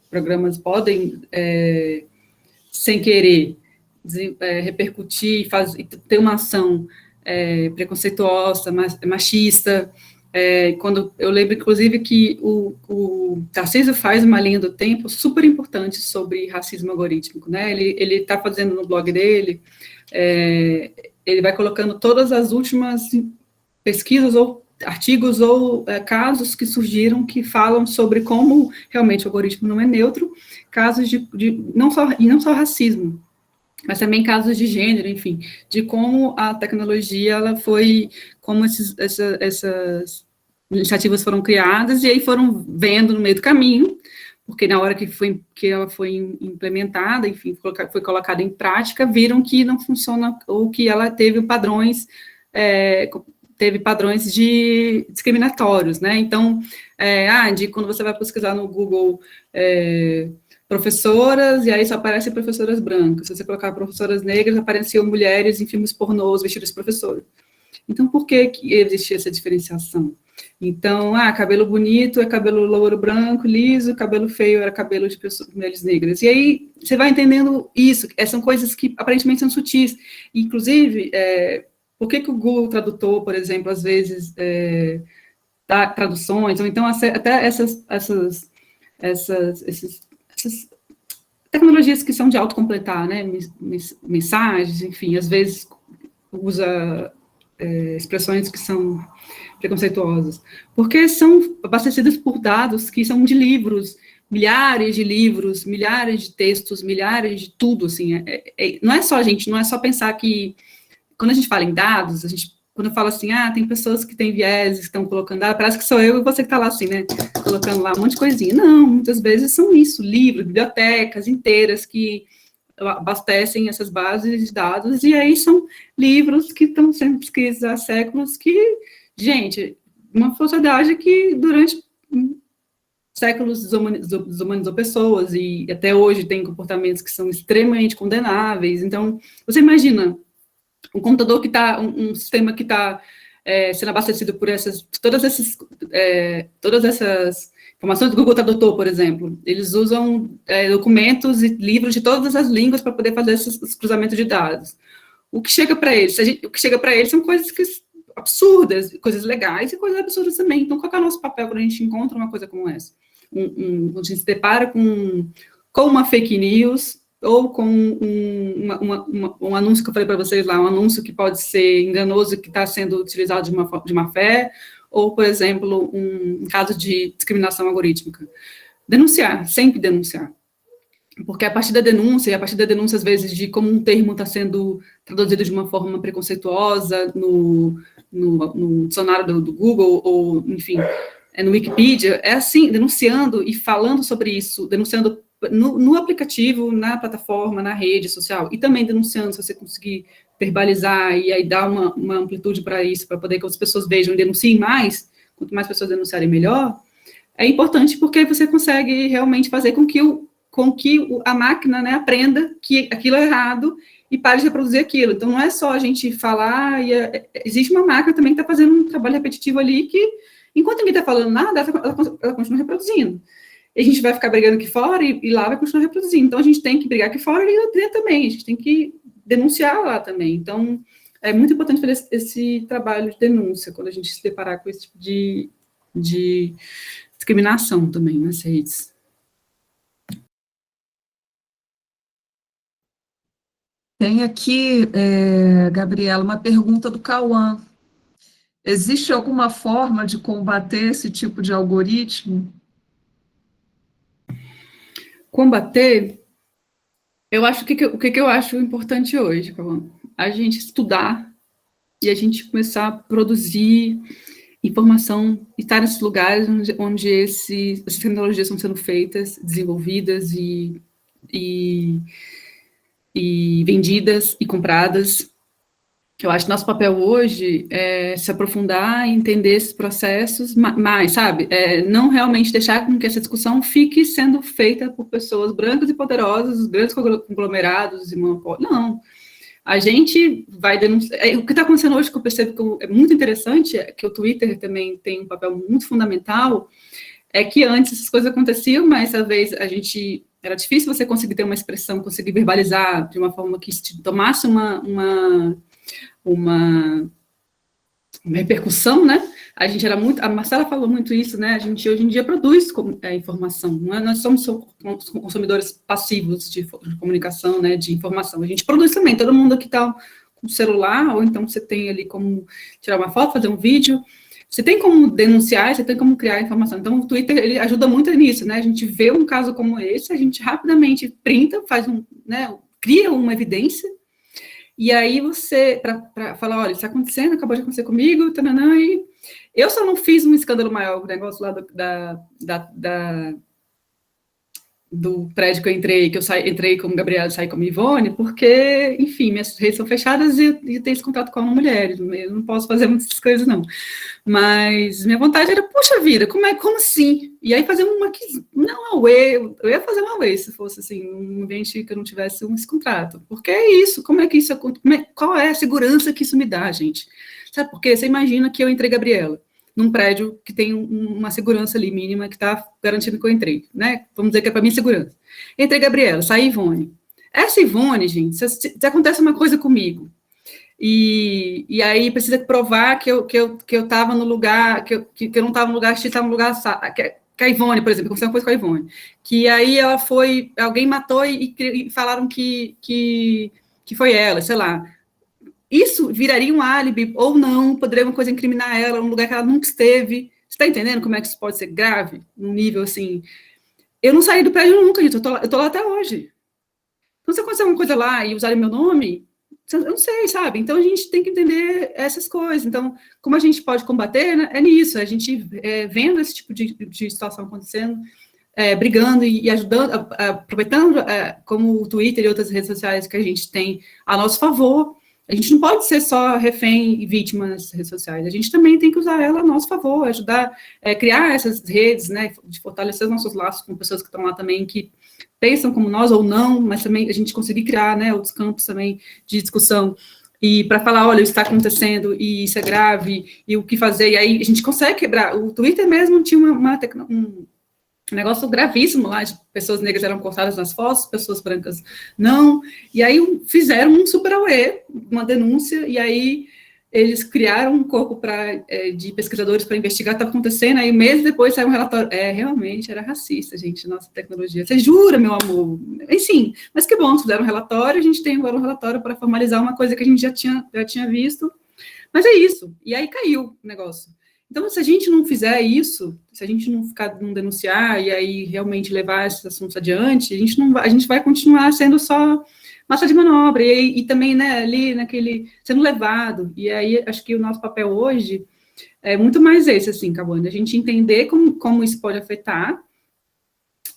programas podem, sem querer, repercutir, ter uma ação preconceituosa, machista. Quando eu lembro, inclusive, que o Tarcísio faz uma linha do tempo super importante sobre racismo algorítmico, né? Ele está fazendo no blog dele, ele vai colocando todas as últimas pesquisas ou artigos ou casos que surgiram que falam sobre como realmente o algoritmo não é neutro, casos de não só racismo, mas também casos de gênero, enfim, de como a tecnologia, ela foi, como essas iniciativas foram criadas, e aí foram vendo no meio do caminho, porque na hora que ela foi implementada, enfim, foi colocada em prática, viram que não funciona, ou que ela teve padrões discriminatórios, né? Então, quando você vai pesquisar no Google professoras, e aí só aparecem professoras brancas. Se você colocar professoras negras, apareciam mulheres em filmes pornôs vestidas de professora. Então, por que existia essa diferenciação? Então, cabelo bonito é cabelo louro branco, liso, cabelo feio era cabelo de mulheres negras. E aí, você vai entendendo isso, são coisas que aparentemente são sutis. Inclusive, por que o Google Tradutor, por exemplo, às vezes dá traduções, ou então até essas tecnologias que são de autocompletar, né, mensagens, enfim, às vezes usa expressões que são preconceituosas, porque são abastecidas por dados que são de livros, milhares de textos, milhares de tudo, assim, não é só pensar que, quando a gente fala em dados, quando eu falo assim, tem pessoas que têm vieses, que estão colocando, parece que sou eu e você que está lá assim, né, colocando lá um monte de coisinha. Não, muitas vezes são isso, livros, bibliotecas inteiras que abastecem essas bases de dados, e aí são livros que estão sendo escritos há séculos que, gente, uma sociedade que durante séculos desumanizou pessoas, e até hoje tem comportamentos que são extremamente condenáveis. Então, você imagina um computador que está, um sistema que está sendo abastecido por todas essas informações do Google Tradutor, por exemplo. Eles usam documentos e livros de todas as línguas para poder fazer esses cruzamentos de dados. O que chega para eles são coisas que absurdas, coisas legais e coisas absurdas também. Então, qual é o nosso papel quando a gente encontra uma coisa como essa? Quando a gente se depara com uma fake news ou com um anúncio que eu falei para vocês lá, um anúncio que pode ser enganoso, que está sendo utilizado de má fé, ou, por exemplo, um caso de discriminação algorítmica. Denunciar, sempre denunciar. Porque a partir da denúncia, às vezes, de como um termo está sendo traduzido de uma forma preconceituosa no dicionário do Google, ou, enfim, no Wikipedia, é assim, denunciando e falando sobre isso, denunciando no aplicativo, na plataforma, na rede social, e também denunciando, se você conseguir verbalizar e aí dar uma amplitude para isso, para poder que as pessoas vejam e denunciem mais, quanto mais pessoas denunciarem, melhor, é importante porque você consegue realmente fazer com que a máquina, né, aprenda que aquilo é errado e pare de reproduzir aquilo. Então, não é só a gente falar, existe uma máquina também que está fazendo um trabalho repetitivo ali que, enquanto ninguém está falando nada, ela continua reproduzindo. E a gente vai ficar brigando aqui fora e lá vai continuar reproduzindo. Então, a gente tem que brigar aqui fora e lá dentro também. A gente tem que denunciar lá também. Então, é muito importante fazer esse trabalho de denúncia quando a gente se deparar com esse tipo de discriminação também nas redes. Tem aqui, Gabriela, uma pergunta do Cauã. Existe alguma forma de combater esse tipo de algoritmo? Combater, eu acho o que eu acho importante hoje, Cauã? A gente estudar e a gente começar a produzir informação e estar nesses lugares onde essas tecnologias estão sendo feitas, desenvolvidas e vendidas e compradas. Eu acho que nosso papel hoje é se aprofundar e entender esses processos mais, sabe? Não realmente deixar com que essa discussão fique sendo feita por pessoas brancas e poderosas, grandes conglomerados e monopólios. Não. A gente vai denunciar. O que está acontecendo hoje, que eu percebo que é muito interessante, é que o Twitter também tem um papel muito fundamental, é que antes essas coisas aconteciam, mas talvez era difícil você conseguir ter uma expressão, conseguir verbalizar de uma forma que tomasse uma repercussão, né? A Marcela falou muito isso, né? A gente hoje em dia produz informação, não é? Nós somos consumidores passivos de comunicação, né? De informação. A gente produz também, todo mundo aqui está com celular, ou então você tem ali como tirar uma foto, fazer um vídeo, você tem como denunciar, você tem como criar informação. Então, o Twitter, ele ajuda muito nisso, né? A gente vê um caso como esse, a gente rapidamente printa, né? Cria uma evidência, e aí você, para falar, olha, isso está acontecendo, acabou de acontecer comigo, tananã, e eu só não fiz um escândalo maior, o negócio lá do prédio que eu entrei, entrei como Gabriela e saí como Ivone, porque, enfim, minhas redes são fechadas e eu tenho esse contato com uma mulher, eu não posso fazer muitas coisas, não. Mas minha vontade era, puxa vida, como assim? E aí fazer eu ia fazer uma Away, se fosse assim, um ambiente que eu não tivesse esse contrato. Porque é isso, como é que isso acontece? Qual é a segurança que isso me dá, gente? Sabe por quê? Você imagina que eu entrei Gabriela num prédio que tem uma segurança ali mínima que está garantindo que eu entrei, né? Vamos dizer que é para mim segurança. Entrei Gabriela, saí Ivone. Essa Ivone, gente, se acontece uma coisa comigo, e aí precisa provar que eu estava no lugar, que eu não estava no lugar X, estava no lugar que a Ivone, por exemplo, aconteceu uma coisa com a Ivone, que aí alguém matou e falaram que foi ela, sei lá. Isso viraria um álibi, ou não, poderia uma coisa incriminar ela, um lugar que ela nunca esteve. Você está entendendo como é que isso pode ser grave? Num nível assim... Eu não saí do prédio nunca, gente, eu tô lá até hoje. Então, se acontecer alguma coisa lá e usarem meu nome, eu não sei, sabe? Então, a gente tem que entender essas coisas. Então, como a gente pode combater, né? É nisso, a gente vendo esse tipo de situação acontecendo, brigando e ajudando, aproveitando como o Twitter e outras redes sociais que a gente tem a nosso favor. A gente não pode ser só refém e vítima nas redes sociais, a gente também tem que usar ela a nosso favor, ajudar a criar essas redes, né, de fortalecer os nossos laços com pessoas que estão lá também, que pensam como nós ou não, mas também a gente conseguir criar, né, outros campos também de discussão, e para falar, olha, isso está acontecendo, e isso é grave, e o que fazer, e aí a gente consegue quebrar. O Twitter mesmo tinha um negócio gravíssimo lá, de pessoas negras eram cortadas nas fotos, pessoas brancas não, e aí fizeram um super Away, uma denúncia, e aí eles criaram um corpo de pesquisadores para investigar o que estava acontecendo, aí meses depois saiu um relatório, realmente era racista, gente, nossa tecnologia. Você jura, meu amor? Enfim, mas que bom, fizeram um relatório, a gente tem agora um relatório para formalizar uma coisa que a gente já tinha visto, mas é isso, e aí caiu o negócio. Então, se a gente não fizer isso, se a gente não denunciar e aí realmente levar esses assuntos adiante, a gente vai continuar sendo só massa de manobra, e também, né, ali sendo levado, e aí acho que o nosso papel hoje é muito mais esse, assim, Cauane, a gente entender como isso pode afetar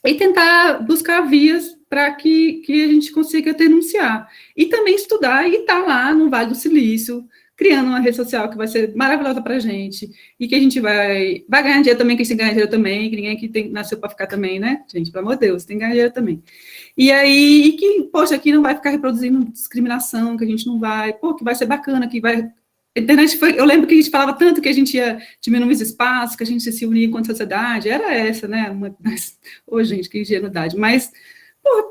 e tentar buscar vias para que a gente consiga denunciar, e também estudar e estar lá no Vale do Silício, criando uma rede social que vai ser maravilhosa para a gente, e que a gente vai ganhar dinheiro também, que se ganha dinheiro também, que ninguém aqui nasceu para ficar também, né, gente, pelo amor de Deus, tem que ganhar dinheiro também. E aí, que, poxa, aqui não vai ficar reproduzindo discriminação, que a gente não vai, que vai ser bacana, que vai... A internet eu lembro que a gente falava tanto que a gente ia diminuir os espaços, que a gente ia se unir enquanto sociedade, era essa, né, gente, que ingenuidade, mas,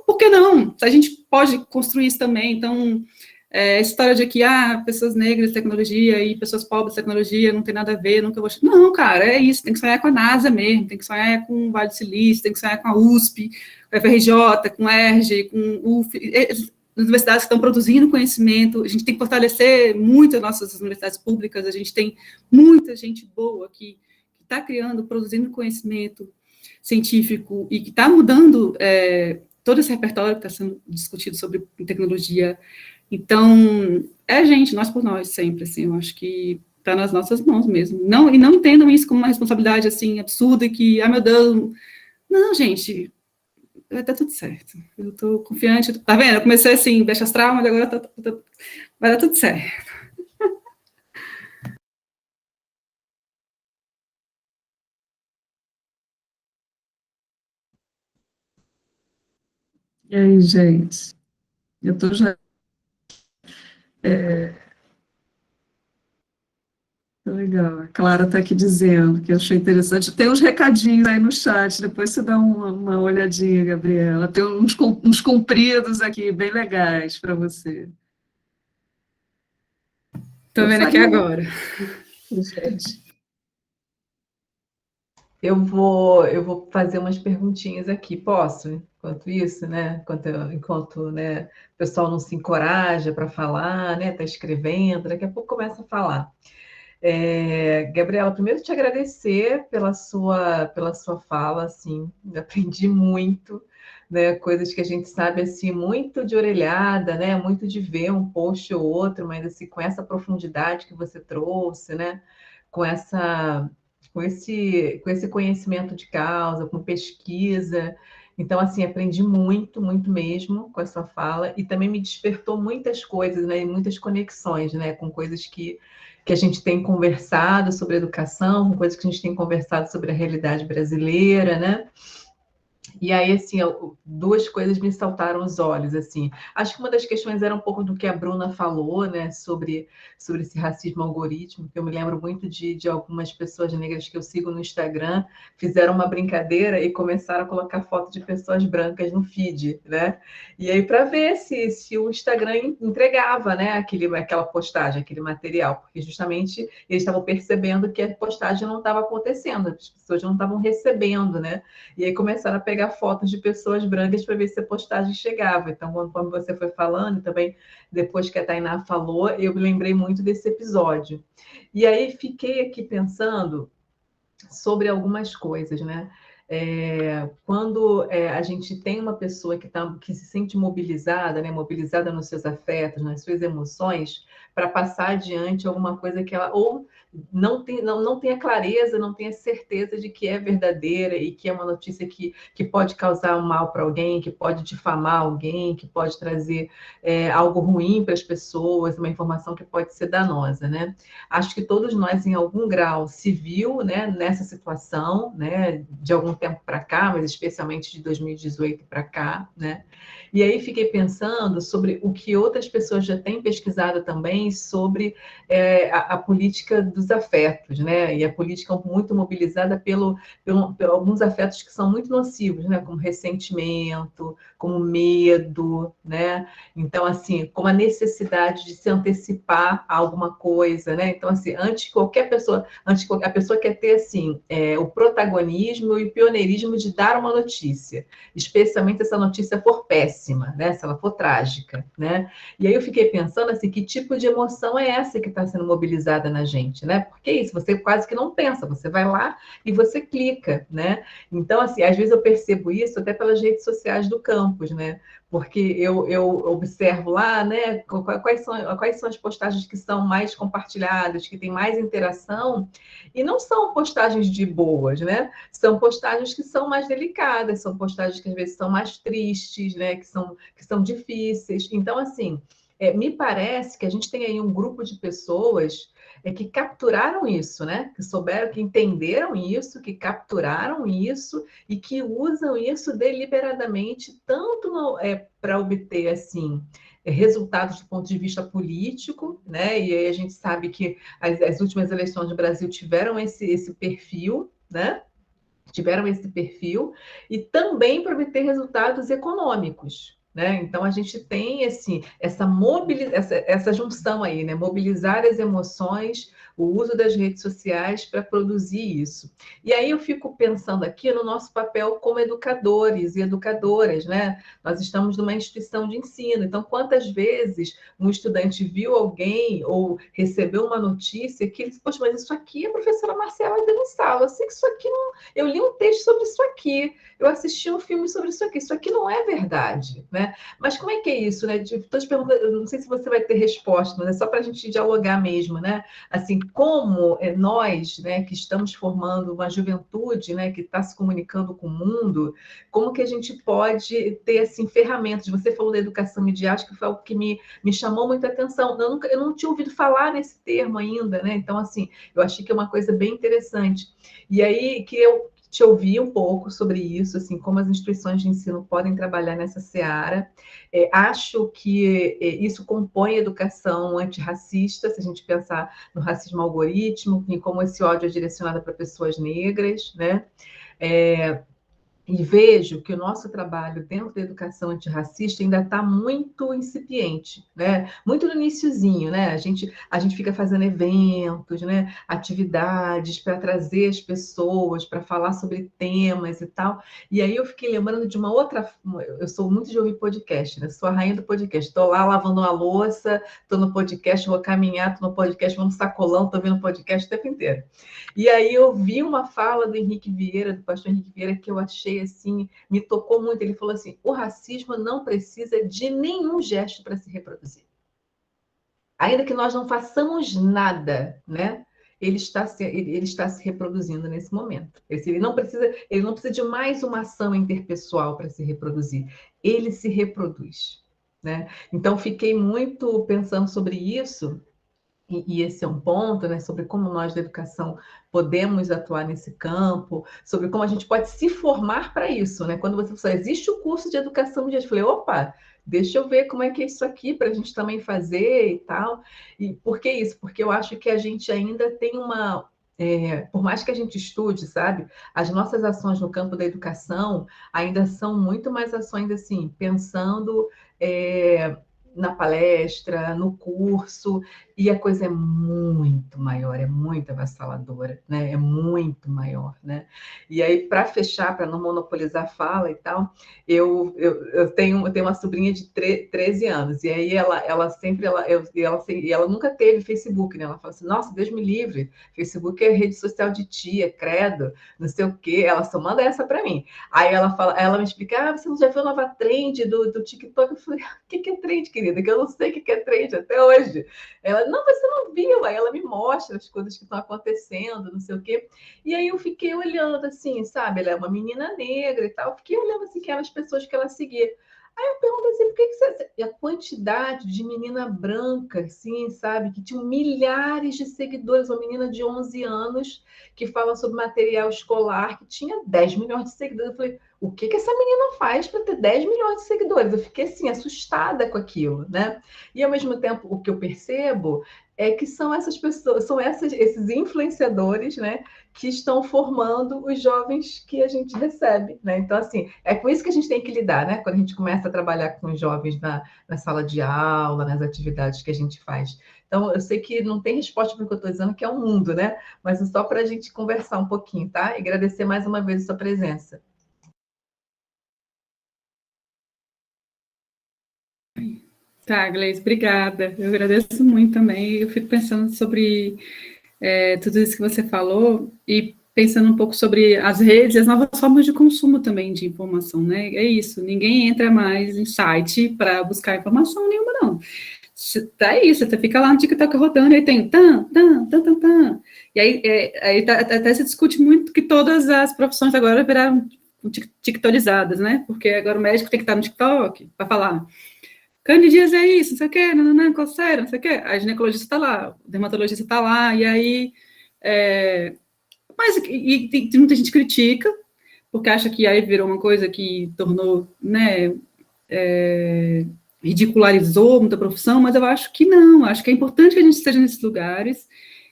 por que não? A gente pode construir isso também, então... essa história de que, pessoas negras, tecnologia, e pessoas pobres, tecnologia, não tem nada a ver, nunca vou... Não, cara, é isso, tem que sonhar com a NASA mesmo, tem que sonhar com o Vale do Silício, tem que sonhar com a USP, com a FRJ, com a ERJ, com o UF, as universidades que estão produzindo conhecimento, a gente tem que fortalecer muito as nossas universidades públicas, a gente tem muita gente boa que está criando, produzindo conhecimento científico, e que está mudando todo esse repertório que está sendo discutido sobre tecnologia. Então, gente, nós por nós, sempre, assim, eu acho que está nas nossas mãos mesmo. E não entendam isso como uma responsabilidade, assim, absurda, e que, meu Deus, não, gente, vai dar tudo certo. Eu estou confiante, tá vendo? Eu comecei assim, baixa astral, mas agora vai dar tudo certo. E aí, gente? Eu estou já... Legal, a Clara está aqui dizendo que eu achei interessante. Tem uns recadinhos aí no chat, depois você dá uma olhadinha, Gabriela. Tem uns compridos aqui, bem legais para você. Estou vendo aqui agora. Gente. Eu vou fazer umas perguntinhas aqui, posso? Enquanto isso, né? Enquanto né, o pessoal não se encoraja para falar, né? Está escrevendo, daqui a pouco começa a falar. Gabriela, primeiro te agradecer pela sua fala, assim, aprendi muito, né? Coisas que a gente sabe assim muito de orelhada, né? Muito de ver um post ou outro, mas assim com essa profundidade que você trouxe, né? Com esse conhecimento de causa, com pesquisa. Então, assim, aprendi muito, muito mesmo com a sua fala, e também me despertou muitas coisas, né? E muitas conexões, né? Com coisas que a gente tem conversado sobre educação, com coisas que a gente tem conversado sobre a realidade brasileira, né? E aí, assim, duas coisas me saltaram os olhos, assim. Acho que uma das questões era um pouco do que a Bruna falou, né, sobre esse racismo algorítmico, que eu me lembro muito de algumas pessoas negras que eu sigo no Instagram, fizeram uma brincadeira e começaram a colocar foto de pessoas brancas no feed, né? E aí, para ver se o Instagram entregava, né, aquela postagem, aquele material, porque justamente eles estavam percebendo que a postagem não estava acontecendo, as pessoas não estavam recebendo, né? E aí começaram a pegar fotos de pessoas brancas para ver se a postagem chegava. Então, conforme você foi falando, também depois que a Tainá falou, eu me lembrei muito desse episódio. E aí fiquei aqui pensando sobre algumas coisas, né? Quando a gente tem uma pessoa que se sente mobilizada, né? Mobilizada nos seus afetos, nas suas emoções, para passar adiante alguma coisa que ela ou não tenha clareza, não tenha certeza de que é verdadeira e que é uma notícia que pode causar um mal para alguém, que pode difamar alguém, que pode trazer algo ruim para as pessoas, uma informação que pode ser danosa, né? Acho que todos nós, em algum grau, se viu, né, nessa situação, né, de algum tempo para cá, mas especialmente de 2018 para cá, né? E aí fiquei pensando sobre o que outras pessoas já têm pesquisado também sobre a política dos afetos, né? E a política muito mobilizada pelo alguns afetos que são muito nocivos, né? Como ressentimento, como medo, né? Então, assim, como a necessidade de se antecipar a alguma coisa, né? Então, assim, a pessoa quer ter, assim, o protagonismo e o pioneirismo de dar uma notícia, especialmente se essa notícia for péssima, né? Se ela for trágica, né? E aí eu fiquei pensando, assim, que tipo de emoção é essa que está sendo mobilizada na gente, né? Porque é isso, você quase que não pensa, você vai lá e você clica, né? Então, assim, às vezes eu percebo isso até pelas redes sociais do campus, né? Porque eu observo lá, né, quais são as postagens que são mais compartilhadas, que tem mais interação, e não são postagens de boas, né? São postagens que são mais delicadas, são postagens que às vezes são mais tristes, né? Que são difíceis. Então, assim, me parece que a gente tem aí um grupo de pessoas que capturaram isso, né? Que souberam, que entenderam isso, que capturaram isso e que usam isso deliberadamente, tanto para obter, assim, resultados do ponto de vista político, né? E aí a gente sabe que as últimas eleições do Brasil tiveram esse perfil, né? Tiveram esse perfil, e também para obter resultados econômicos. Né? Então, a gente tem essa junção aí, né? Mobilizar as emoções, o uso das redes sociais para produzir isso. E aí eu fico pensando aqui no nosso papel como educadores e educadoras. Né? Nós estamos numa instituição de ensino, então quantas vezes um estudante viu alguém ou recebeu uma notícia que ele disse, poxa, mas isso aqui a professora Marcela deu em sala, eu sei que isso aqui não... Eu li um texto sobre isso aqui, eu assisti um filme sobre isso aqui não é verdade, né? Mas como é que é isso, né? Estou te perguntando, eu não sei se você vai ter resposta, mas é só para a gente dialogar mesmo, né? Assim, como nós, né, que estamos formando uma juventude, né, que está se comunicando com o mundo, como que a gente pode ter, assim, ferramentas? Você falou da educação midiática, que foi algo que me chamou muita atenção. Eu não tinha ouvido falar nesse termo ainda, né? Então, assim, eu achei que é uma coisa bem interessante. E aí, que eu te ouvir um pouco sobre isso, assim, como as instituições de ensino podem trabalhar nessa seara. Acho que isso compõe a educação antirracista, se a gente pensar no racismo algoritmo, e como esse ódio é direcionado para pessoas negras, né? E vejo que o nosso trabalho dentro da educação antirracista ainda está muito incipiente, né? Muito no iniciozinho, né? A gente fica fazendo eventos, né? Atividades para trazer as pessoas, para falar sobre temas e tal. E aí eu fiquei lembrando de uma outra... Eu sou muito de ouvir podcast, né? Sou a rainha do podcast. Estou lá lavando uma louça, estou no podcast, vou caminhar, estou no podcast, vou no sacolão, estou vendo podcast o tempo inteiro. E aí eu vi uma fala do Henrique Vieira, do pastor Henrique Vieira, que eu achei assim, me tocou muito. Ele falou assim: o racismo não precisa de nenhum gesto para se reproduzir. Ainda que nós não façamos nada, né? Ele está se reproduzindo nesse momento. Ele não precisa de mais uma ação interpessoal para se reproduzir. Ele se reproduz, né? Então, fiquei muito pensando sobre isso. E esse é um ponto, né, sobre como nós da educação podemos atuar nesse campo, sobre como a gente pode se formar para isso, né? Quando você falou, existe o curso de educação, eu falei, opa, deixa eu ver como é que é isso aqui para a gente também fazer e tal. E por que isso? Porque eu acho que a gente ainda tem uma... por mais que a gente estude, sabe? As nossas ações no campo da educação ainda são muito mais ações, assim, pensando... na palestra, no curso, e a coisa é muito maior, é muito avassaladora, né? É muito maior, né? E aí, para fechar, para não monopolizar a fala e tal, eu tenho uma sobrinha de 13 anos, e aí ela nunca teve Facebook, né? Ela fala assim, nossa, Deus me livre, Facebook é rede social de tia, credo, não sei o quê, ela só manda essa para mim. Aí ela me explica, você não já viu a nova trend do TikTok? Eu falei, o que é trend, querida? Que eu não sei o que é trend até hoje. Ela, não, você não viu. Aí ela me mostra as coisas que estão acontecendo, não sei o quê. E aí eu fiquei olhando assim, sabe? Ela é uma menina negra e tal. Fiquei olhando assim, que eram as pessoas que ela seguia. Eu pergunto assim, por que que você... E a quantidade de menina branca, assim, sabe? Que tinham milhares de seguidores. Uma menina de 11 anos que fala sobre material escolar, que tinha 10 milhões de seguidores. Eu falei, o que que essa menina faz para ter 10 milhões de seguidores? Eu fiquei, assim, assustada com aquilo, né? E, ao mesmo tempo, o que eu percebo é que são essas pessoas, esses influenciadores, né? Que estão formando os jovens que a gente recebe, né? Então, assim, é com isso que a gente tem que lidar, né? Quando a gente começa a trabalhar com os jovens na sala de aula, nas atividades que a gente faz. Então, eu sei que não tem resposta para o que eu estou dizendo, que é o mundo, né? Mas é só para a gente conversar um pouquinho, tá? E agradecer mais uma vez a sua presença. Tá, Gleice, obrigada. Eu agradeço muito também. Eu fico pensando sobre tudo isso que você falou e pensando um pouco sobre as redes e as novas formas de consumo também de informação, né? É isso, ninguém entra mais em site para buscar informação nenhuma, não. É isso, você fica lá no TikTok rodando e aí tem tan, tan, tan, tan, tan. E aí até se discute muito que todas as profissões agora viraram tiktolizadas, né? Porque agora o médico tem que estar no TikTok para falar. Candidíase é isso, não sei o quê, não, coceira, não sei o quê. A ginecologista está lá, o dermatologista está lá, e aí... Mas tem muita gente que critica, porque acha que aí virou uma coisa que tornou, né, ridicularizou muita profissão, mas eu acho que não, acho que é importante que a gente esteja nesses lugares,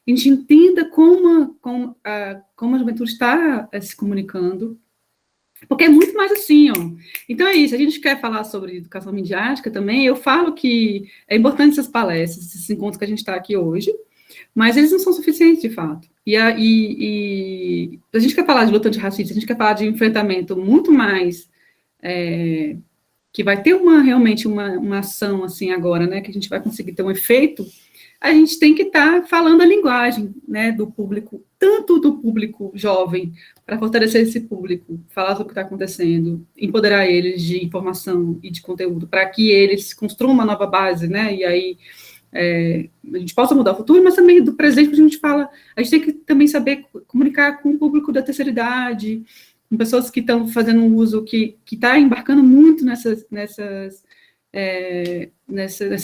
a gente entenda como a juventude está se comunicando, porque é muito mais assim, ó. Então é isso, a gente quer falar sobre educação midiática também, eu falo que é importante essas palestras, esses encontros que a gente está aqui hoje, mas eles não são suficientes, de fato. E a gente quer falar de luta antirracista, a gente quer falar de enfrentamento muito mais, que vai ter realmente uma ação, assim, agora, né, que a gente vai conseguir ter um efeito, a gente tem que estar falando a linguagem, né, do público, tanto do público jovem, para fortalecer esse público, falar sobre o que está acontecendo, empoderar eles de informação e de conteúdo, para que eles construam uma nova base, né, e aí a gente possa mudar o futuro, mas também do presente, que a gente fala, a gente tem que também saber comunicar com o público da terceira idade, com pessoas que estão fazendo um uso, que está embarcando muito nessa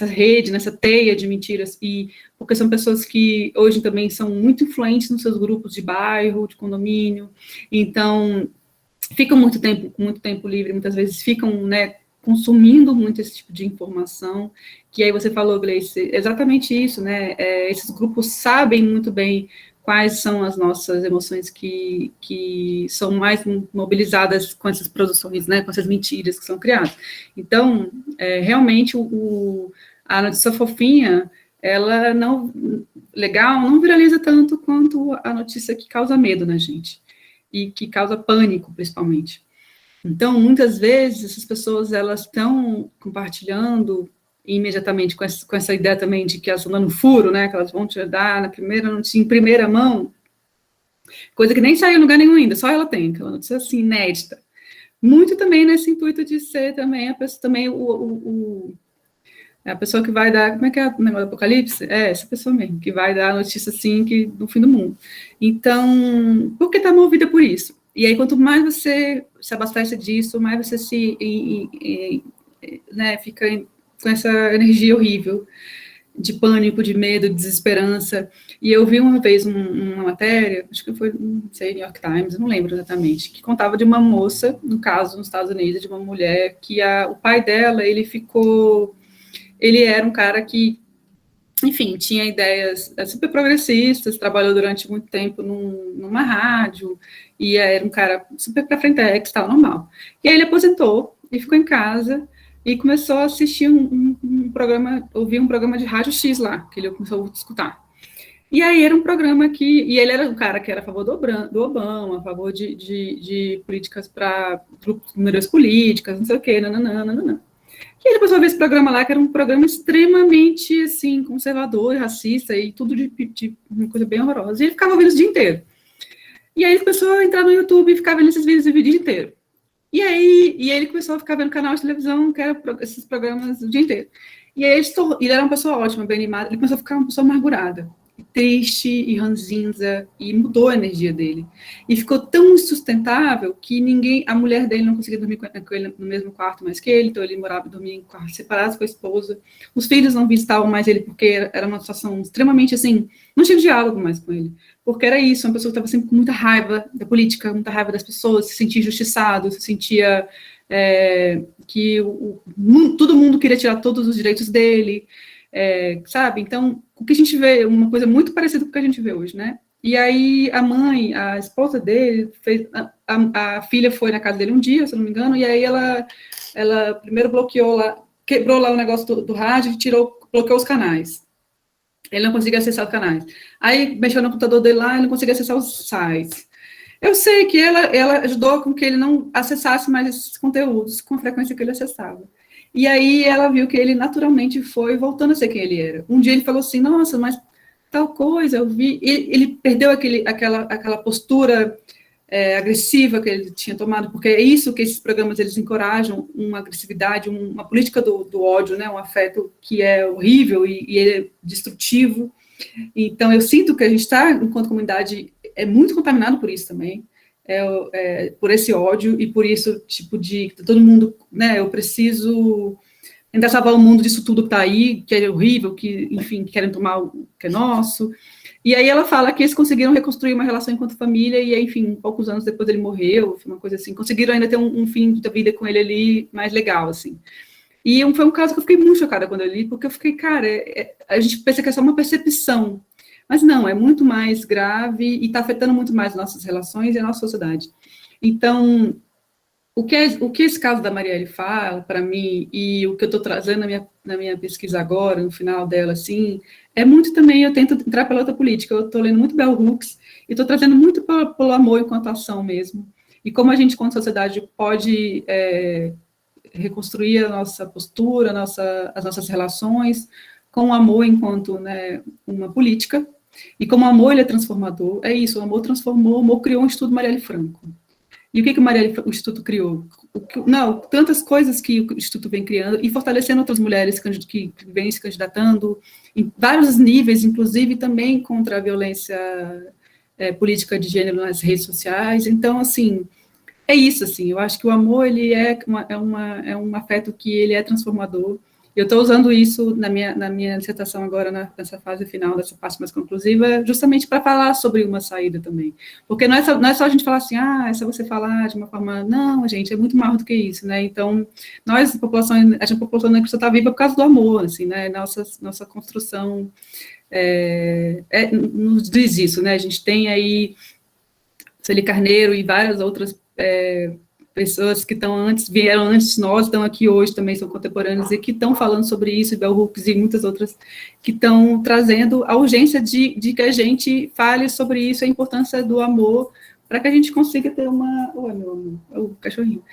rede, nessa teia de mentiras, e porque são pessoas que hoje também são muito influentes nos seus grupos de bairro, de condomínio, então ficam muito tempo livre, muitas vezes ficam, né, consumindo muito esse tipo de informação, que aí você falou, Gleice, exatamente isso, né, esses grupos sabem muito bem quais são as nossas emoções que são mais mobilizadas com essas produções, né, com essas mentiras que são criadas. Então, realmente, a notícia fofinha, ela não viraliza tanto quanto a notícia que causa medo na gente, e que causa pânico, principalmente. Então, muitas vezes, essas pessoas, elas estão compartilhando imediatamente com essa ideia também de que elas estão dando furo, né, que elas vão te dar na primeira notícia, em primeira mão, coisa que nem saiu em lugar nenhum ainda, só ela tem, aquela notícia assim, inédita. Muito também nesse intuito de ser também a pessoa, também a pessoa que vai dar, como é que é o negócio do Apocalipse? Essa pessoa mesmo, que vai dar a notícia assim, que no fim do mundo. Então, porque está movida por isso. E aí, quanto mais você se abastece disso, mais você né, fica com essa energia horrível de pânico, de medo, de desesperança. E eu vi uma vez uma matéria, acho que foi, não sei, New York Times, não lembro exatamente, que contava de uma moça, no caso, nos Estados Unidos, de uma mulher, que o pai dela, ele era um cara que, enfim, tinha ideias super progressistas, trabalhou durante muito tempo numa rádio, e era um cara super pra frentex, tal, normal. E aí ele aposentou e ficou em casa e começou a assistir um programa, ouvir um programa de rádio X lá, que ele começou a escutar. E aí era um programa e ele era um cara que era a favor do Obama, a favor de políticas para números políticas, não sei o quê, nananana. E ele começou a ver esse programa lá, que era um programa extremamente, assim, conservador e racista, e tudo de uma coisa bem horrorosa. E ele ficava ouvindo isso o dia inteiro. E aí ele começou a entrar no YouTube e ficar vendo esses vídeos o dia inteiro. E aí ele começou a ficar vendo canal de televisão, que era esses programas o dia inteiro. E aí ele era uma pessoa ótima, bem animada, ele começou a ficar uma pessoa amargurada. triste e ranzinza, e mudou a energia dele. E ficou tão insustentável que a mulher dele não conseguia dormir com ele no mesmo quarto mais que ele, então ele dormia em quartos separados com a esposa. Os filhos não visitavam mais ele porque era uma situação extremamente assim, não tinha diálogo mais com ele, porque era isso, uma pessoa que estava sempre com muita raiva da política, muita raiva das pessoas, se sentia injustiçado, se sentia que todo mundo queria tirar todos os direitos dele, sabe? Então, o que a gente vê, uma coisa muito parecida com o que a gente vê hoje, né? E aí, a esposa dele, a filha foi na casa dele um dia, se eu não me engano, e aí ela primeiro quebrou lá o negócio do rádio e bloqueou os canais. Ele não conseguia acessar os canais. Aí, mexeu no computador dele lá, ele não conseguia acessar os sites. Eu sei que ela ajudou com que ele não acessasse mais esses conteúdos com a frequência que ele acessava. E aí ela viu que ele naturalmente foi voltando a ser quem ele era. Um dia ele falou assim, nossa, mas tal coisa, eu vi... Ele perdeu aquela postura agressiva que ele tinha tomado, porque é isso que esses programas eles encorajam, uma agressividade, uma política do ódio, né, um afeto que é horrível e ele é destrutivo. Então, eu sinto que a gente está, enquanto comunidade, muito contaminado por isso também, por esse ódio e por isso, tipo, de todo mundo, né, eu preciso tentar salvar o mundo disso tudo que está aí, que é horrível, que, enfim, querem tomar o que é nosso. E aí ela fala que eles conseguiram reconstruir uma relação enquanto família e, enfim, poucos anos depois ele morreu, uma coisa assim, conseguiram ainda ter um fim da vida com ele ali mais legal, assim. E foi um caso que eu fiquei muito chocada quando eu li, porque eu fiquei, cara, a gente pensa que é só uma percepção, mas não, é muito mais grave e está afetando muito mais nossas relações e a nossa sociedade. Então, o que esse caso da Marielle fala para mim, e o que eu estou trazendo na minha pesquisa agora, no final dela, assim, é muito também, eu tento entrar pela outra política, eu estou lendo muito Bell Hooks, e estou trazendo muito pelo amor enquanto ação mesmo, e como a gente, enquanto sociedade, pode reconstruir a nossa postura, as nossas relações, com o amor enquanto, né, uma política, e como o amor ele é transformador, é isso, o amor transformou, o amor criou um Instituto Marielle Franco. E o que o Instituto criou? Tantas coisas que o Instituto vem criando e fortalecendo outras mulheres que vêm se candidatando, em vários níveis, inclusive também contra a violência política de gênero nas redes sociais. Então, assim, é isso, assim, eu acho que o amor, ele é um afeto que ele é transformador. Eu estou usando isso na minha dissertação agora, nessa fase final, dessa parte mais conclusiva, justamente para falar sobre uma saída também. Porque não é só a gente falar assim, é só você falar de uma forma... Não, gente, é muito mais do que isso, né? Então, a população negra está viva por causa do amor, assim, né? Nossa construção nos diz isso, né? A gente tem aí Sueli Carneiro e várias outras pessoas que vieram antes de nós, estão aqui hoje também, são contemporâneos, e que estão falando sobre isso, Bell Hooks e muitas outras, que estão trazendo a urgência de que a gente fale sobre isso, a importância do amor, para que a gente consiga ter uma... Oi, meu amor, o cachorrinho.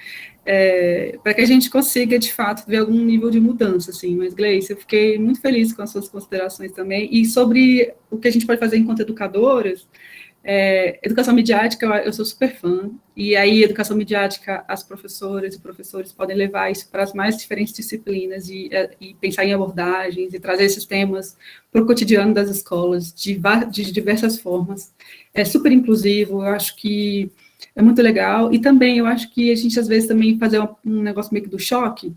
Para que a gente consiga, de fato, ver algum nível de mudança, assim. Mas, Gleice, eu fiquei muito feliz com as suas considerações também, e sobre o que a gente pode fazer enquanto educadoras. Educação midiática, eu sou super fã, e aí educação midiática, as professoras e professores podem levar isso para as mais diferentes disciplinas e pensar em abordagens e trazer esses temas para o cotidiano das escolas de diversas formas. É super inclusivo, eu acho que é muito legal, e também eu acho que a gente às vezes também fazer um negócio meio que do choque,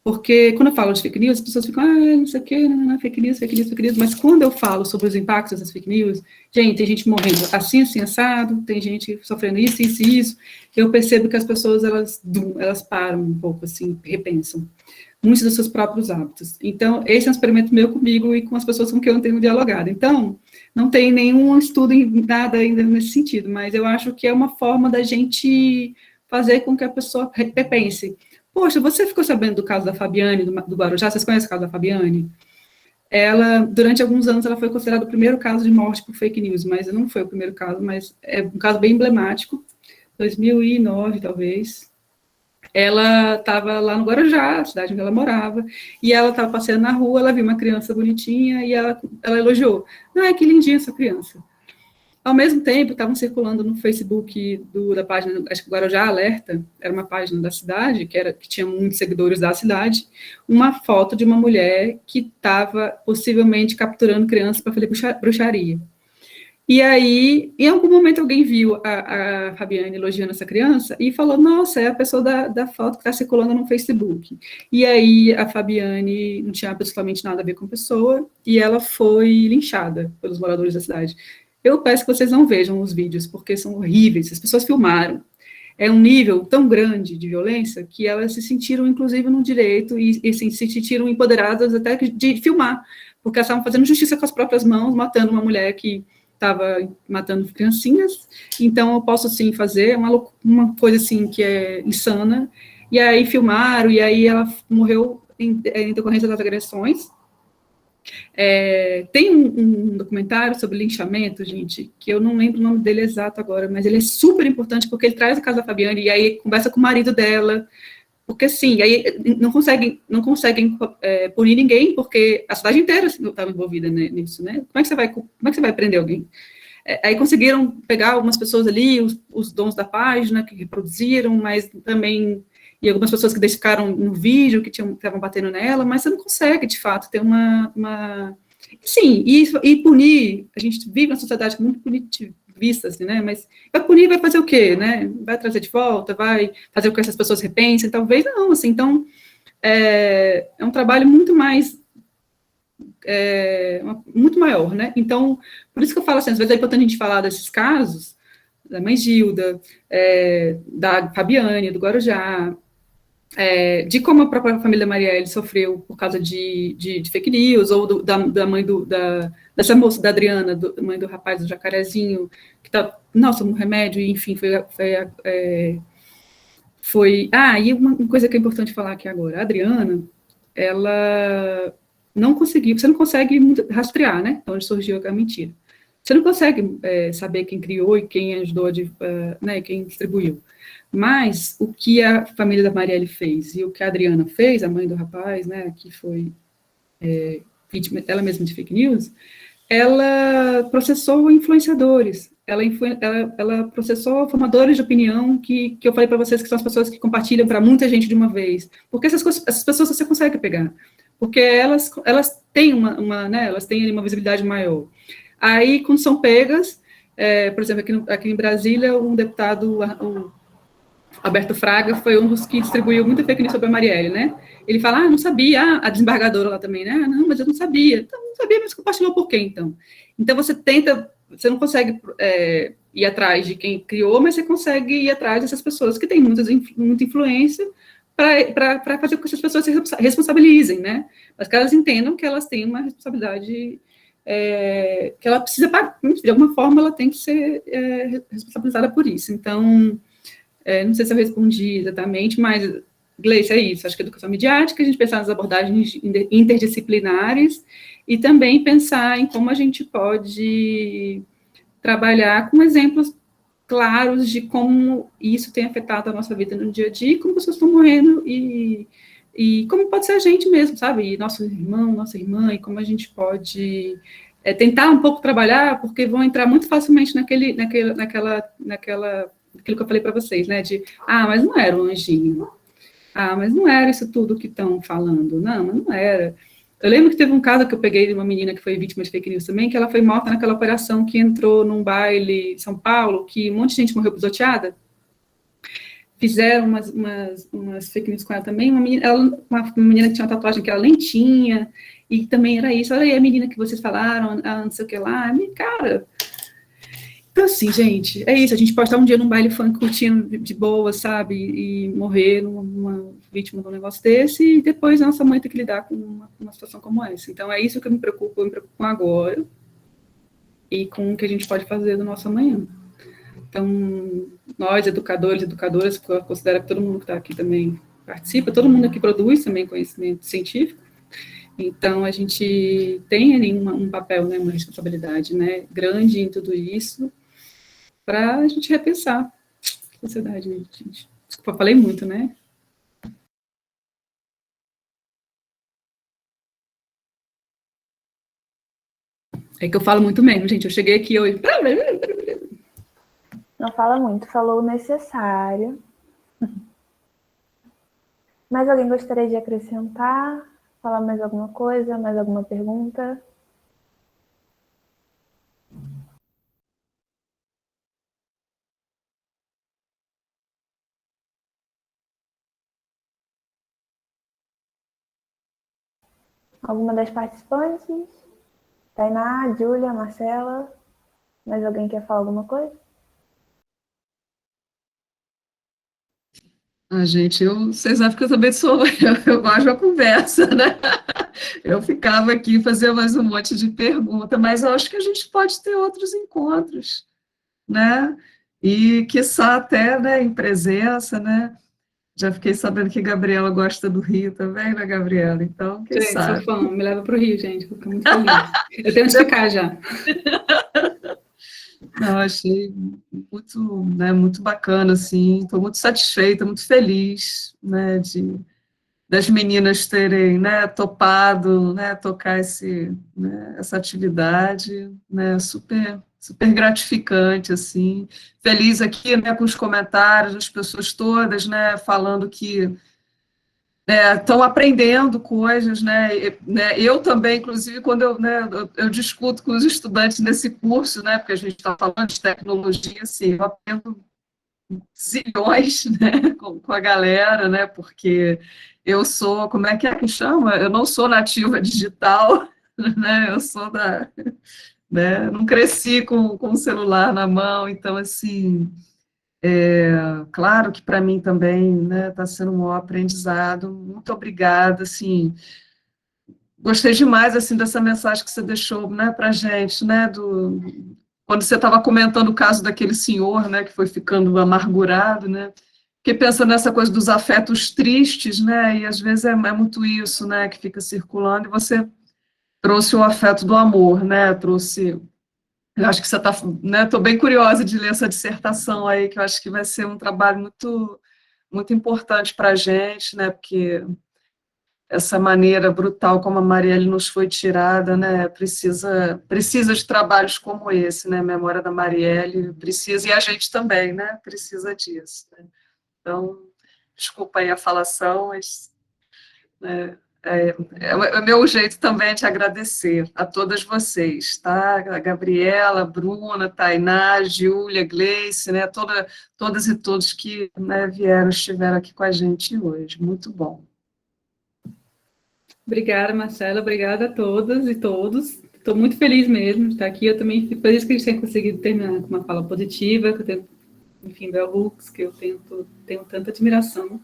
porque quando eu falo de fake news, as pessoas ficam, não sei o quê, não, fake news, mas quando eu falo sobre os impactos das fake news, gente, tem gente morrendo assim, assado, tem gente sofrendo isso, eu percebo que as pessoas, elas param um pouco, assim, repensam muitos dos seus próprios hábitos. Então, esse é um experimento meu comigo e com as pessoas com quem eu tenho dialogado. Então, não tem nenhum estudo em nada ainda nesse sentido, mas eu acho que é uma forma da gente fazer com que a pessoa repense. Poxa, você ficou sabendo do caso da Fabiane, do Guarujá? Vocês conhecem o caso da Fabiane? Ela, durante alguns anos, ela foi considerada o primeiro caso de morte por fake news, mas não foi o primeiro caso, mas é um caso bem emblemático, 2009, talvez. Ela estava lá no Guarujá, a cidade onde ela morava, e ela estava passeando na rua, ela viu uma criança bonitinha, e ela elogiou. Que lindinha essa criança. Ao mesmo tempo, estavam circulando no Facebook da página, acho que Guarujá Alerta, era uma página da cidade, que tinha muitos seguidores da cidade, uma foto de uma mulher que estava possivelmente capturando crianças para fazer bruxaria. E aí, em algum momento, alguém viu a Fabiane elogiando essa criança e falou, nossa, é a pessoa da foto que está circulando no Facebook. E aí, a Fabiane não tinha absolutamente nada a ver com a pessoa e ela foi linchada pelos moradores da cidade. Eu peço que vocês não vejam os vídeos, porque são horríveis, as pessoas filmaram. É um nível tão grande de violência que elas se sentiram, inclusive, no direito e assim, se sentiram empoderadas até de filmar, porque elas estavam fazendo justiça com as próprias mãos, matando uma mulher que estava matando criancinhas, então eu posso, sim, fazer uma coisa, assim, que é insana, e aí filmaram, e aí ela morreu em decorrência das agressões. Tem um documentário sobre linchamento, gente, que eu não lembro o nome dele exato agora, mas ele é super importante, porque ele traz a casa da Fabiane, e aí conversa com o marido dela, porque, sim, aí não conseguem punir ninguém, porque a cidade inteira estava envolvida nisso, né? Como é que você vai prender alguém? Aí conseguiram pegar algumas pessoas ali, os donos da página, que reproduziram, mas também, e algumas pessoas que ficaram no vídeo, que estavam batendo nela, mas você não consegue, de fato, ter sim, e punir, a gente vive numa sociedade muito punitivista, assim, né, mas vai punir, vai fazer o quê, né, vai trazer de volta, vai fazer com que essas pessoas repensem, talvez não, assim, então, é um trabalho muito mais, muito maior, né, então, por isso que eu falo assim, às vezes é importante a gente falar desses casos, da mãe Gilda, da Fabiane, do Guarujá, de como a própria família Marielle sofreu por causa de fake news, ou da mãe dessa moça, da Adriana, mãe do rapaz do Jacarezinho, que tá, nossa, um remédio, enfim, e uma coisa que é importante falar aqui agora, a Adriana, ela não conseguiu, você não consegue rastrear, né, onde surgiu a mentira. Você não consegue saber quem criou e quem ajudou, né, quem distribuiu. Mas o que a família da Marielle fez e o que a Adriana fez, a mãe do rapaz, né, que foi vítima, ela mesma, de fake news, ela processou influenciadores, ela processou formadores de opinião que eu falei para vocês que são as pessoas que compartilham para muita gente de uma vez, porque essas pessoas você consegue pegar, porque elas têm né, elas têm uma visibilidade maior. Aí, quando são pegas, por exemplo, aqui em Brasília, um deputado, o Alberto Fraga, foi um dos que distribuiu muita fake news sobre a Marielle, né? Ele fala, não sabia, a desembargadora lá também, né? Não, mas eu não sabia. Então, não sabia, mas compartilhou por quê, então? Então, você não consegue ir atrás de quem criou, mas você consegue ir atrás dessas pessoas que têm muita influência para fazer com que essas pessoas se responsabilizem, né? Mas que elas entendam que elas têm uma responsabilidade, que ela precisa pagar, de alguma forma ela tem que ser responsabilizada por isso. Então, não sei se eu respondi exatamente, mas, Gleice, é isso, acho que educação midiática, a gente pensar nas abordagens interdisciplinares e também pensar em como a gente pode trabalhar com exemplos claros de como isso tem afetado a nossa vida no dia a dia, como pessoas estão morrendo e como pode ser a gente mesmo, sabe? E nosso irmão, nossa irmã, e como a gente pode tentar um pouco trabalhar, porque vão entrar muito facilmente aquilo que eu falei para vocês, né? Mas não era um anjinho. Mas não era isso tudo que estão falando. Não, mas não era. Eu lembro que teve um caso que eu peguei de uma menina que foi vítima de fake news também, que ela foi morta naquela operação que entrou num baile em São Paulo, que um monte de gente morreu pisoteada. Fizeram umas fake news com ela também. Uma menina que tinha uma tatuagem que era lentinha, e também era isso. Olha aí a menina que vocês falaram, não sei o que lá. Cara... Então, assim, gente, é isso, a gente pode estar um dia num baile funk curtindo de boa, sabe, e morrer numa vítima de um negócio desse, e depois a nossa mãe tem que lidar com uma situação como essa. Então, é isso que eu me preocupo com agora, e com o que a gente pode fazer do nosso amanhã. Então, nós, educadores, educadoras, porque eu considero que todo mundo que está aqui também participa, todo mundo aqui produz também conhecimento científico, então a gente tem ali um papel, né, uma responsabilidade, né, grande em tudo isso, para a gente repensar a sociedade, né, gente? Desculpa, falei muito, né? É que eu falo muito mesmo, gente. Eu cheguei aqui hoje. Não fala muito, falou o necessário. Mais alguém gostaria de acrescentar? Falar mais alguma coisa? Mais alguma pergunta? Alguma das participantes? Tainá, Júlia, Marcela? Mais alguém quer falar alguma coisa? Gente, vocês sabem que eu também sou, eu gosto da conversa, né? Eu ficava aqui fazendo mais um monte de pergunta, mas eu acho que a gente pode ter outros encontros, né? E, quiçá, até, né, em presença, né? Já fiquei sabendo que Gabriela gosta do Rio também, né, Gabriela? Então, quem Gente, sou sabe? fã. Me leva para o Rio, gente. Vou ficar muito feliz. Eu tenho onde ficar já. Não, achei muito, né, muito bacana, assim, estou muito satisfeita, muito feliz, né, das meninas terem, né, topado, né, tocar né, essa atividade, né, super, super gratificante, assim, feliz aqui, né, com os comentários, as pessoas todas, né, falando que estão aprendendo coisas, né, eu também, inclusive, quando eu discuto com os estudantes nesse curso, né, porque a gente está falando de tecnologia, assim, eu aprendo zilhões, né, com a galera, né, porque eu sou, como é que chama? Eu não sou nativa digital, né, eu sou né, não cresci com o celular na mão, então, assim, claro que para mim também, né, está sendo um maior aprendizado, muito obrigada, assim, gostei demais, assim, dessa mensagem que você deixou, né, para a gente, né, quando você estava comentando o caso daquele senhor, né, que foi ficando amargurado, né, porque pensa nessa coisa dos afetos tristes, né, e às vezes é muito isso, né, que fica circulando, e você trouxe o afeto do amor, né, eu acho que você está, né, estou bem curiosa de ler essa dissertação aí, que eu acho que vai ser um trabalho muito, muito importante para a gente, né, porque essa maneira brutal como a Marielle nos foi tirada, né, precisa de trabalhos como esse, né, Memória da Marielle, precisa, e a gente também, né, precisa disso, né? Então, desculpa aí a falação, mas né, é o meu jeito também de agradecer a todas vocês, tá? A Gabriela, a Bruna, a Tainá, a Júlia, a Gleice, né, todas e todos que, né, estiveram aqui com a gente hoje, muito bom. Obrigada, Marcela. Obrigada a todas e todos. Estou muito feliz mesmo de estar aqui. Eu também fico feliz que a gente tenha conseguido terminar com uma fala positiva, que eu tenho, enfim, Bell Hooks, que eu tenho tanta admiração.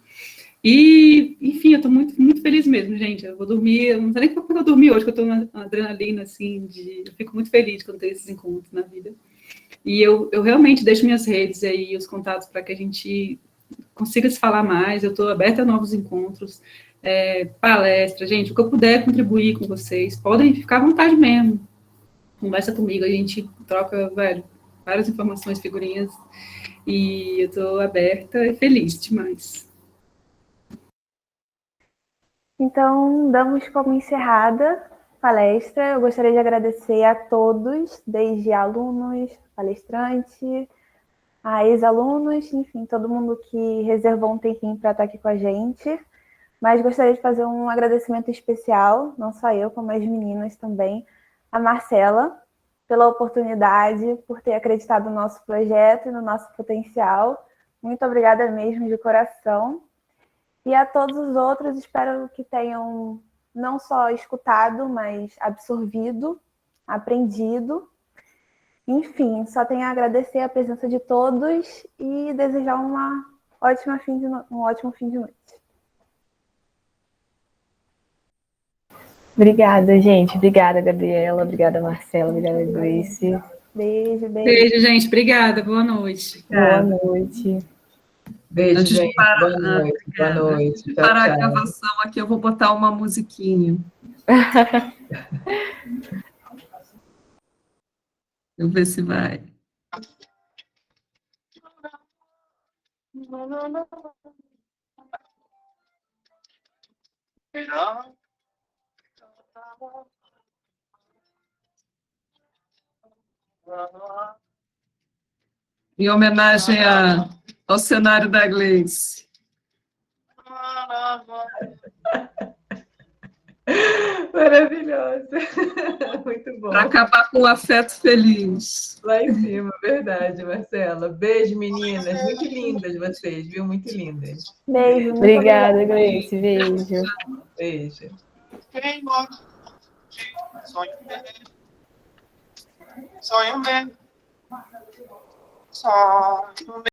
E, enfim, eu estou muito, muito feliz mesmo, gente. Eu vou dormir, eu não sei nem como eu dormi hoje, que eu estou na adrenalina, assim, eu fico muito feliz quando tem esses encontros na vida. E eu realmente deixo minhas redes aí, os contatos, para que a gente consiga se falar mais. Eu estou aberta a novos encontros, palestra, gente, o que eu puder contribuir com vocês, podem ficar à vontade mesmo. Conversa comigo, a gente troca, velho, várias informações, figurinhas, e eu estou aberta e feliz demais. Então, damos como encerrada a palestra. Eu gostaria de agradecer a todos, desde alunos, palestrantes, a ex-alunos, enfim, todo mundo que reservou um tempinho para estar aqui com a gente. Mas gostaria de fazer um agradecimento especial, não só eu, como as meninas também, a Marcela, pela oportunidade, por ter acreditado no nosso projeto e no nosso potencial. Muito obrigada mesmo, de coração. E a todos os outros, espero que tenham não só escutado, mas absorvido, aprendido. Enfim, só tenho a agradecer a presença de todos e desejar um ótimo fim de noite. Obrigada, gente. Obrigada, Gabriela. Obrigada, Marcela. Obrigada, Grace. Beijo, beijo. Beijo, gente. Obrigada. Boa noite. Boa noite. Beijo, Antes de gente. parar, Boa noite. Boa noite. antes de Tchau, parar a tchau. gravação aqui, eu vou botar uma musiquinha. Eu ver se vai. Em homenagem ao cenário da Gleice. Maravilhosa. Muito bom. Para acabar com o afeto feliz. Lá em cima, verdade, Marcela. Beijo, meninas. Muito lindas vocês, viu? Muito lindas. Beijo. Muito Obrigada, Gleice. Beijo. Beijo. Sonho meu. Sonho meu.